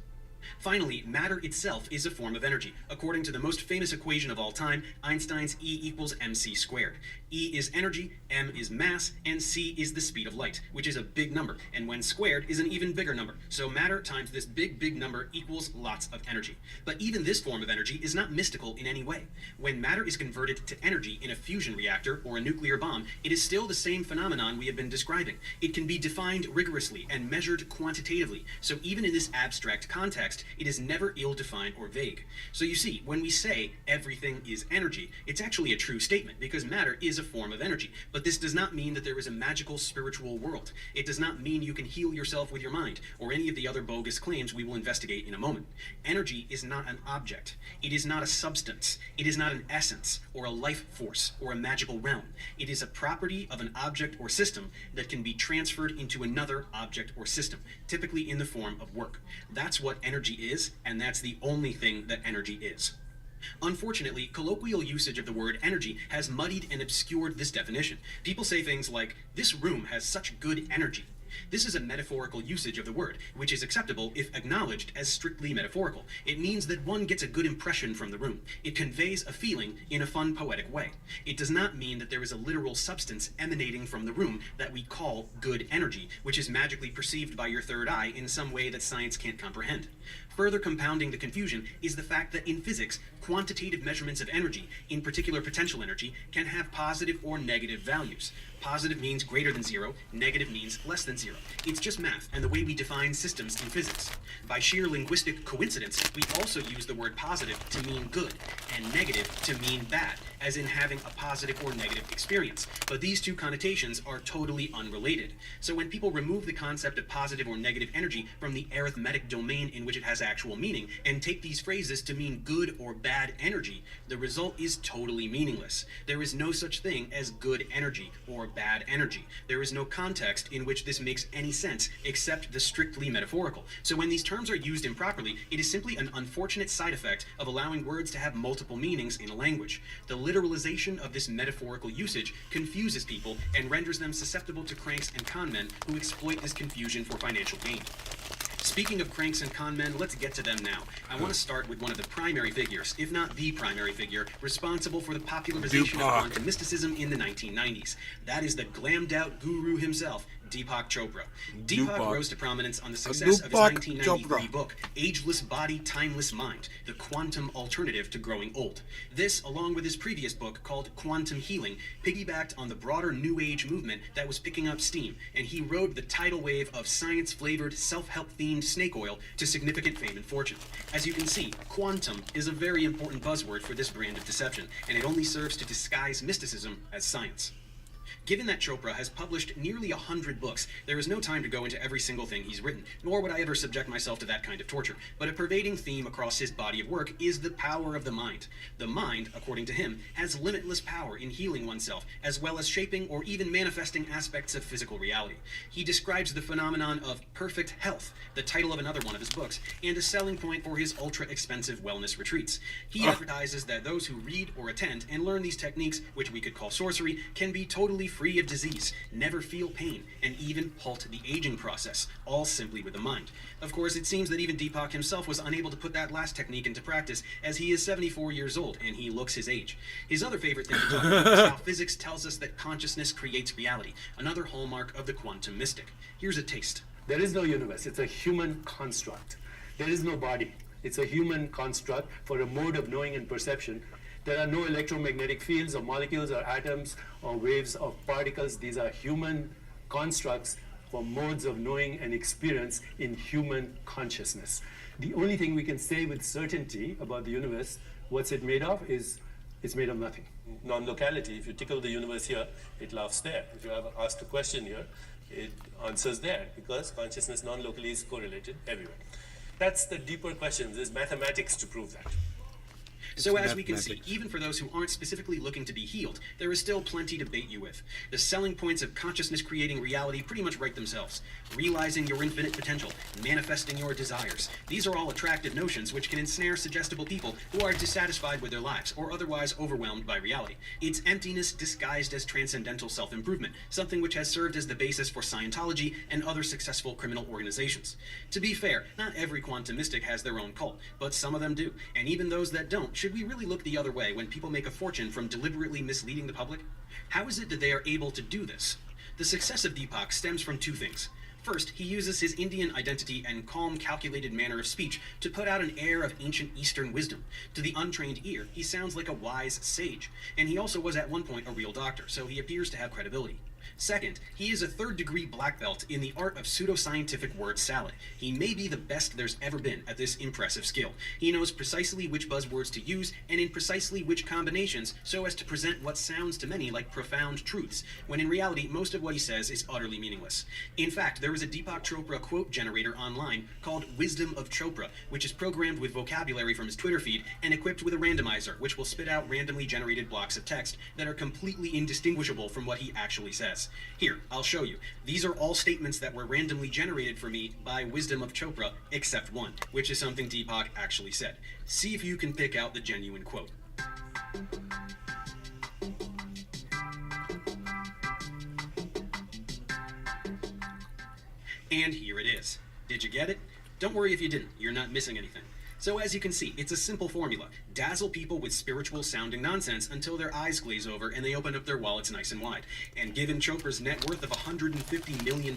Finally, matter itself is a form of energy, according to the most famous equation of all time, Einstein's E equals mc squared. E is energy, m is mass, and c is the speed of light, which is a big number, and when squared is an even bigger number. So matter times this big number equals lots of energy. But even this form of energy is not mystical in any way. When matter is converted to energy in a fusion reactor or a nuclear bomb, it is still the same phenomenon we have been describing. It can be defined rigorously and measured quantitatively, so even in this abstract context, it is never ill-defined or vague. So you see, when we say everything is energy, it's actually a true statement because matter is a form of energy. But this does not mean that there is a magical spiritual world. It does not mean you can heal yourself with your mind or any of the other bogus claims we will investigate in a moment. Energy is not an object. It is not a substance. It is not an essence or a life force or a magical realm. It is a property of an object or system that can be transferred into another object or system, typically in the form of work. That's what energy is, and that's the only thing that energy is. Unfortunately, colloquial usage of the word energy has muddied and obscured this definition. People say things like, "This room has such good energy." This is a metaphorical usage of the word, which is acceptable if acknowledged as strictly metaphorical. It means that one gets a good impression from the room. It conveys a feeling in a fun, poetic way. It does not mean that there is a literal substance emanating from the room that we call good energy, which is magically perceived by your third eye in some way that science can't comprehend. Further compounding the confusion is the fact that in physics, quantitative measurements of energy, in particular potential energy, can have positive or negative values. Positive means greater than zero, negative means less than zero. It's just math and the way we define systems in physics. By sheer linguistic coincidence, we also use the word positive to mean good and negative to mean bad, as in having a positive or negative experience. But these two connotations are totally unrelated. So when people remove the concept of positive or negative energy from the arithmetic domain in which it has actual meaning and take these phrases to mean good or bad energy, the result is totally meaningless. There is no such thing as good energy or bad energy. There is no context in which this makes any sense except the strictly metaphorical. So when these terms are used improperly, it is simply an unfortunate side effect of allowing words to have multiple meanings in a language. The literalization of this metaphorical usage confuses people and renders them susceptible to cranks and con men who exploit this confusion for financial gain. Speaking of cranks and con men, let's get to them now. I want to start with one of the primary figures, if not the primary figure, responsible for the popularization of quantum mysticism in the 1990s. That is the glammed out guru himself, Deepak Chopra. Deepak Deepak. rose to prominence on the success of his Deepak 1993 Chopra. book, Ageless Body, Timeless Mind, The Quantum Alternative to Growing Old. This, along with his previous book called Quantum Healing, piggybacked on the broader New Age movement that was picking up steam, and he rode the tidal wave of science-flavored, self-help themed snake oil to significant fame and fortune. As you can see, quantum is a very important buzzword for this brand of deception, and it only serves to disguise mysticism as science. Given that Chopra has published nearly 100 books, there is no time to go into every single thing he's written, nor would I ever subject myself to that kind of torture. But a pervading theme across his body of work is the power of the mind. The mind, according to him, has limitless power in healing oneself, as well as shaping or even manifesting aspects of physical reality. He describes the phenomenon of perfect health, the title of another one of his books, and a selling point for his ultra-expensive wellness retreats. He advertises that those who read or attend and learn these techniques, which we could call sorcery, can be totally free of disease, never feel pain, and even halt the aging process, all simply with the mind. Of course, it seems that even Deepak himself was unable to put that last technique into practice, as he is 74 years old and he looks his age. His other favorite thing to talk about is how physics tells us that consciousness creates reality, another hallmark of the quantum mystic. Here's a taste. There is no universe. It's a human construct. There is no body. It's a human construct for a mode of knowing and perception. There are no electromagnetic fields or molecules or atoms or waves of particles. These are human constructs for modes of knowing and experience in human consciousness. The only thing we can say with certainty about the universe, what's it made of, is it's made of nothing. Non-locality. If you tickle the universe here, it laughs there. If you have asked a question here, it answers there, because consciousness non-locally is correlated everywhere. That's the deeper question. There's mathematics to prove that. So as we can see, even for those who aren't specifically looking to be healed, there is still plenty to bait you with. The selling points of consciousness creating reality pretty much write themselves. Realizing your infinite potential, manifesting your desires. These are all attractive notions which can ensnare suggestible people who are dissatisfied with their lives or otherwise overwhelmed by reality. It's emptiness disguised as transcendental self-improvement, something which has served as the basis for Scientology and other successful criminal organizations. To be fair, not every quantum mystic has their own cult, but some of them do, and even those that don't, should we really look the other way when people make a fortune from deliberately misleading the public? How is it that they are able to do this? The success of Deepak stems from two things. First, he uses his Indian identity and calm, calculated manner of speech to put out an air of ancient Eastern wisdom. To the untrained ear, he sounds like a wise sage, and he also was at one point a real doctor, so he appears to have credibility. Second, he is a third-degree black belt in the art of pseudoscientific word salad. He may be the best there's ever been at this impressive skill. He knows precisely which buzzwords to use and in precisely which combinations so as to present what sounds to many like profound truths, when in reality most of what he says is utterly meaningless. In fact, there is a Deepak Chopra quote generator online called Wisdom of Chopra, which is programmed with vocabulary from his Twitter feed and equipped with a randomizer, which will spit out randomly generated blocks of text that are completely indistinguishable from what he actually says. Here, I'll show you. These are all statements that were randomly generated for me by Wisdom of Chopra, except one, which is something Deepak actually said. See if you can pick out the genuine quote. And here it is. Did you get it? Don't worry if you didn't. You're not missing anything. So as you can see, it's a simple formula. Dazzle people with spiritual sounding nonsense until their eyes glaze over and they open up their wallets nice and wide. And given Chopra's net worth of $150 million,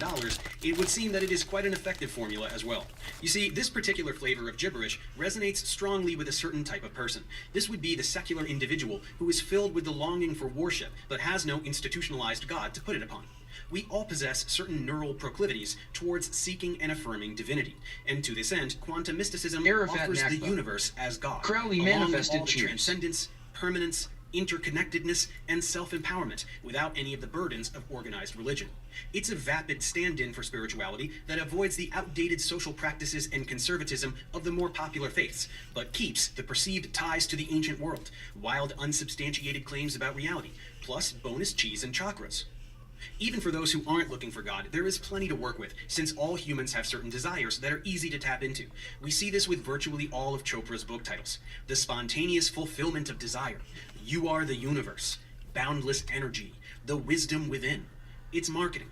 it would seem that it is quite an effective formula as well. You see, this particular flavor of gibberish resonates strongly with a certain type of person. This would be the secular individual who is filled with the longing for worship, but has no institutionalized God to put it upon. We all possess certain neural proclivities towards seeking and affirming divinity, and to this end, quantum mysticism offers the universe as God, Crowley along with manifested all the cheers. transcendence, permanence, interconnectedness, and self-empowerment, without any of the burdens of organized religion. It's a vapid stand-in for spirituality that avoids the outdated social practices and conservatism of the more popular faiths, but keeps the perceived ties to the ancient world, wild unsubstantiated claims about reality, plus bonus cheese and chakras. Even for those who aren't looking for God, there is plenty to work with, since all humans have certain desires that are easy to tap into. We see this with virtually all of Chopra's book titles. The spontaneous fulfillment of desire, You Are the Universe, Boundless Energy, The Wisdom Within. It's marketing.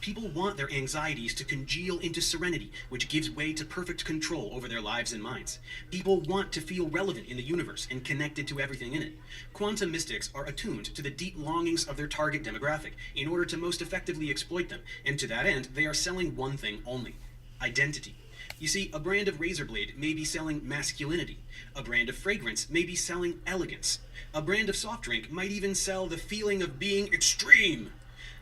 People want their anxieties to congeal into serenity, which gives way to perfect control over their lives and minds. People want to feel relevant in the universe and connected to everything in it. Quantum mystics are attuned to the deep longings of their target demographic in order to most effectively exploit them, and to that end, they are selling one thing only: identity. You see, a brand of razor blade may be selling masculinity. A brand of fragrance may be selling elegance. A brand of soft drink might even sell the feeling of being extreme.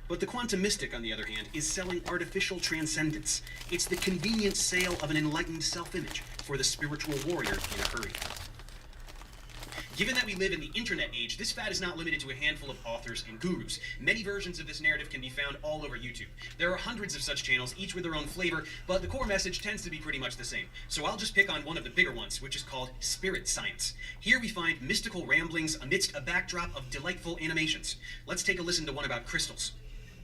But the quantum mystic, on the other hand, is selling artificial transcendence. It's the convenient sale of an enlightened self-image for the spiritual warrior in a hurry. Given that we live in the internet age, this fad is not limited to a handful of authors and gurus. Many versions of this narrative can be found all over YouTube. There are hundreds of such channels, each with their own flavor, but the core message tends to be pretty much the same. So I'll just pick on one of the bigger ones, which is called Spirit Science. Here we find mystical ramblings amidst a backdrop of delightful animations. Let's take a listen to one about crystals.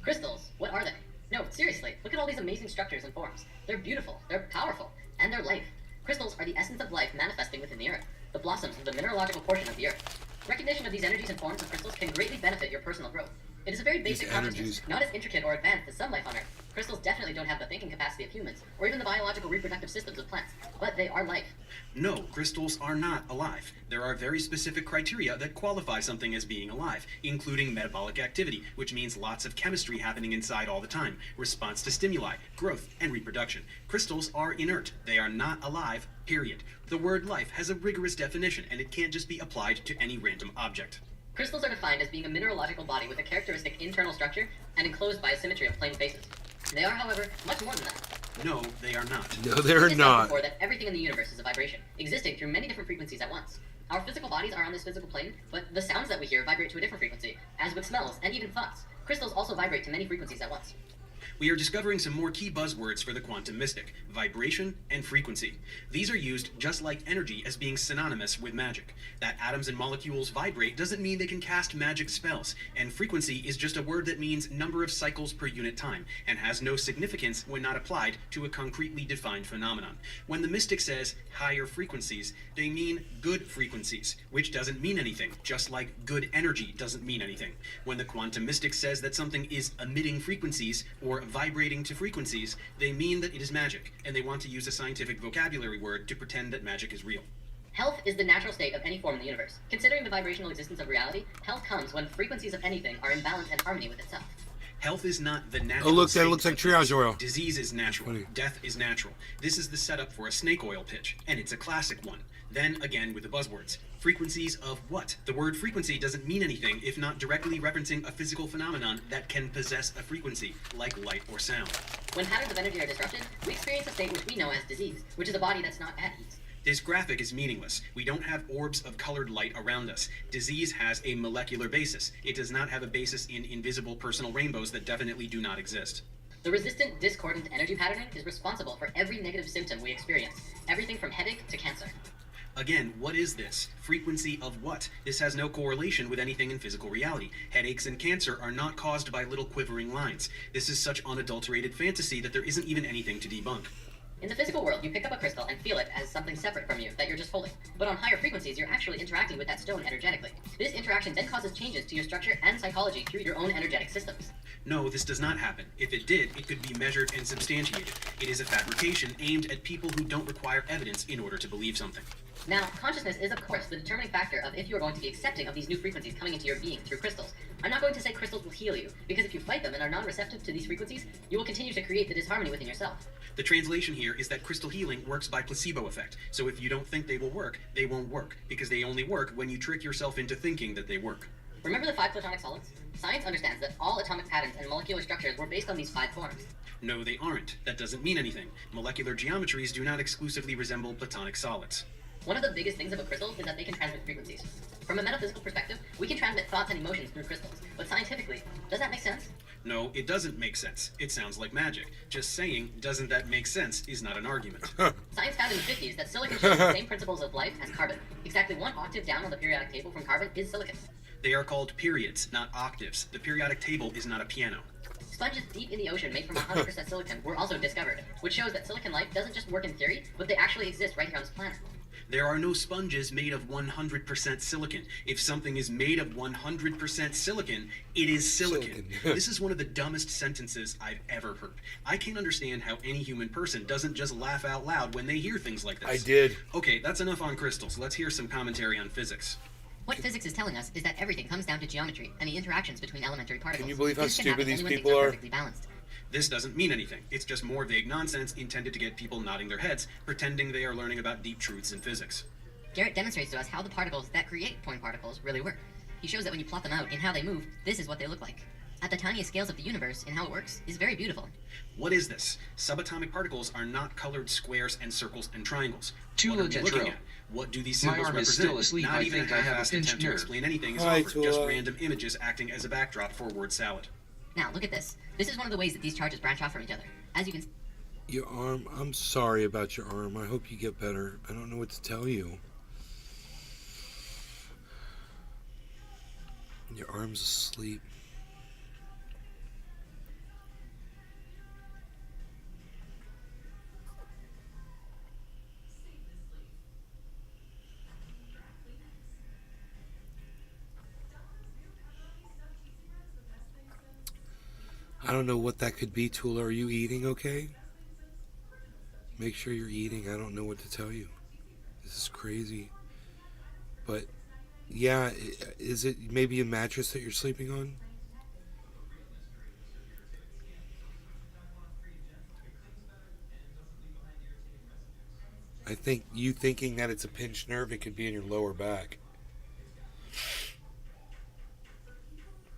Crystals? What are they? No, seriously, look at all these amazing structures and forms. They're beautiful, they're powerful, and they're life. Crystals are the essence of life manifesting within the earth, the blossoms of the mineralogical portion of the earth. Recognition of these energies and forms of crystals can greatly benefit your personal growth. It is a very basic consciousness, not as intricate or advanced as some life on Earth. Crystals definitely don't have the thinking capacity of humans, or even the biological reproductive systems of plants, but they are life. No, crystals are not alive. There are very specific criteria that qualify something as being alive, including metabolic activity, which means lots of chemistry happening inside all the time, response to stimuli, growth, and reproduction. Crystals are inert. They are not alive, period. The word life has a rigorous definition, and it can't just be applied to any random object. Crystals are defined as being a mineralogical body with a characteristic internal structure and enclosed by a symmetry of plane faces. They are, however, much more than that. No, they are not. No, they're We not. before that everything in the universe is a vibration, existing through many different frequencies at once. Our physical bodies are on this physical plane, but the sounds that we hear vibrate to a different frequency, as with smells and even thoughts. Crystals also vibrate to many frequencies at once. We are discovering some more key buzzwords for the quantum mystic: vibration and frequency. These are used just like energy as being synonymous with magic. That atoms and molecules vibrate doesn't mean they can cast magic spells, and frequency is just a word that means number of cycles per unit time, and has no significance when not applied to a concretely defined phenomenon. When the mystic says higher frequencies, they mean good frequencies, which doesn't mean anything, just like good energy doesn't mean anything. When the quantum mystic says that something is emitting frequencies, or vibrating to frequencies, they mean that it is magic, and they want to use a scientific vocabulary word to pretend that magic is real. Health is the natural state of any form in the universe. Considering the vibrational existence of reality, health comes when frequencies of anything are in balance and harmony with itself. Health is not the natural Oh, look, state that looks like of triage things. oil. Disease is natural. Funny. Death is natural. This is the setup for a snake oil pitch, and it's a classic one. Then, again, with the buzzwords. Frequencies of what? The word frequency doesn't mean anything if not directly referencing a physical phenomenon that can possess a frequency, like light or sound. When patterns of energy are disrupted, we experience a state which we know as disease, which is a body that's not at ease. This graphic is meaningless. We don't have orbs of colored light around us. Disease has a molecular basis. It does not have a basis in invisible personal rainbows that definitely do not exist. The resistant, discordant energy patterning is responsible for every negative symptom we experience, everything from headache to cancer. Again, what is this? Frequency of what? This has no correlation with anything in physical reality. Headaches and cancer are not caused by little quivering lines. This is such unadulterated fantasy that there isn't even anything to debunk. In the physical world, you pick up a crystal and feel it as something separate from you that you're just holding. But on higher frequencies, you're actually interacting with that stone energetically. This interaction then causes changes to your structure and psychology through your own energetic systems. No, this does not happen. If it did, it could be measured and substantiated. It is a fabrication aimed at people who don't require evidence in order to believe something. Now, consciousness is, of course, the determining factor of if you are going to be accepting of these new frequencies coming into your being through crystals. I'm not going to say crystals will heal you, because if you fight them and are non-receptive to these frequencies, you will continue to create the disharmony within yourself. The translation here is that crystal healing works by placebo effect. So if you don't think they will work, they won't work, because they only work when you trick yourself into thinking that they work. Remember the 5 platonic solids? Science understands that all atomic patterns and molecular structures were based on these 5 forms. No, they aren't. That doesn't mean anything. Molecular geometries do not exclusively resemble platonic solids. One of the biggest things about crystals is that they can transmit frequencies. From a metaphysical perspective, we can transmit thoughts and emotions through crystals, but scientifically, does that make sense? No, it doesn't make sense. It sounds like magic. Just saying, doesn't that make sense, is not an argument. Science found in the 50s that silicon shares the same principles of life as carbon. Exactly 1 octave down on the periodic table from carbon is silicon. They are called periods, not octaves. The periodic table is not a piano. Sponges deep in the ocean made from 100% silicon were also discovered, which shows that silicon life doesn't just work in theory, but they actually exist right here on this planet. There are no sponges made of 100% silicon. If something is made of 100% silicon, it is silicon. This is one of the dumbest sentences I've ever heard. I can't understand how any human person doesn't just laugh out loud when they hear things like this. I did. Okay, that's enough on crystals. Let's hear some commentary on physics. What physics is telling us is that everything comes down to geometry and the interactions between elementary particles. Can you believe how This can stupid happen these only when people things are? Perfectly balanced. This doesn't mean anything. It's just more vague nonsense intended to get people nodding their heads, pretending they are learning about deep truths in physics. Garrett demonstrates to us how the particles that create point particles really work. He shows that when you plot them out in how they move, this is what they look like. At the tiniest scales of the universe, and how it works, is very beautiful. What is this? Subatomic particles are not colored squares and circles and triangles. Tula What are we looking Jetro. at? What do these My symbols arm is represent? still asleep. Not I even think a I have a half-assed pinched attempt to nerve. explain anything is Hi, offered, just Tula. random images acting as a backdrop for word salad. Now, look at this. This is one of the ways that these charges branch off from each other. As you can Your arm. I'm sorry about your arm. I hope you get better. I don't know what to tell you. Your arm's asleep. I don't know what that could be, Tula. Are you eating okay? Make sure you're eating. I don't know what to tell you. This is crazy. But, yeah, is it maybe a mattress that you're sleeping on? I think you thinking that it's a pinched nerve, it could be in your lower back.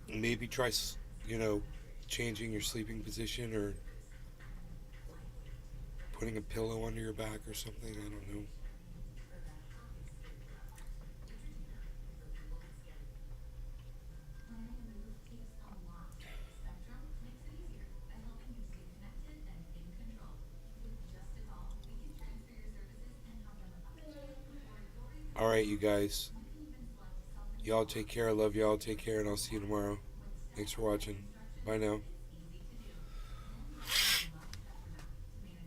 Maybe try, changing your sleeping position or putting a pillow under your back or something. I don't know. All right, you guys. Y'all take care. I love y'all. Take care, and I'll see you tomorrow. Thanks for watching. Bye now.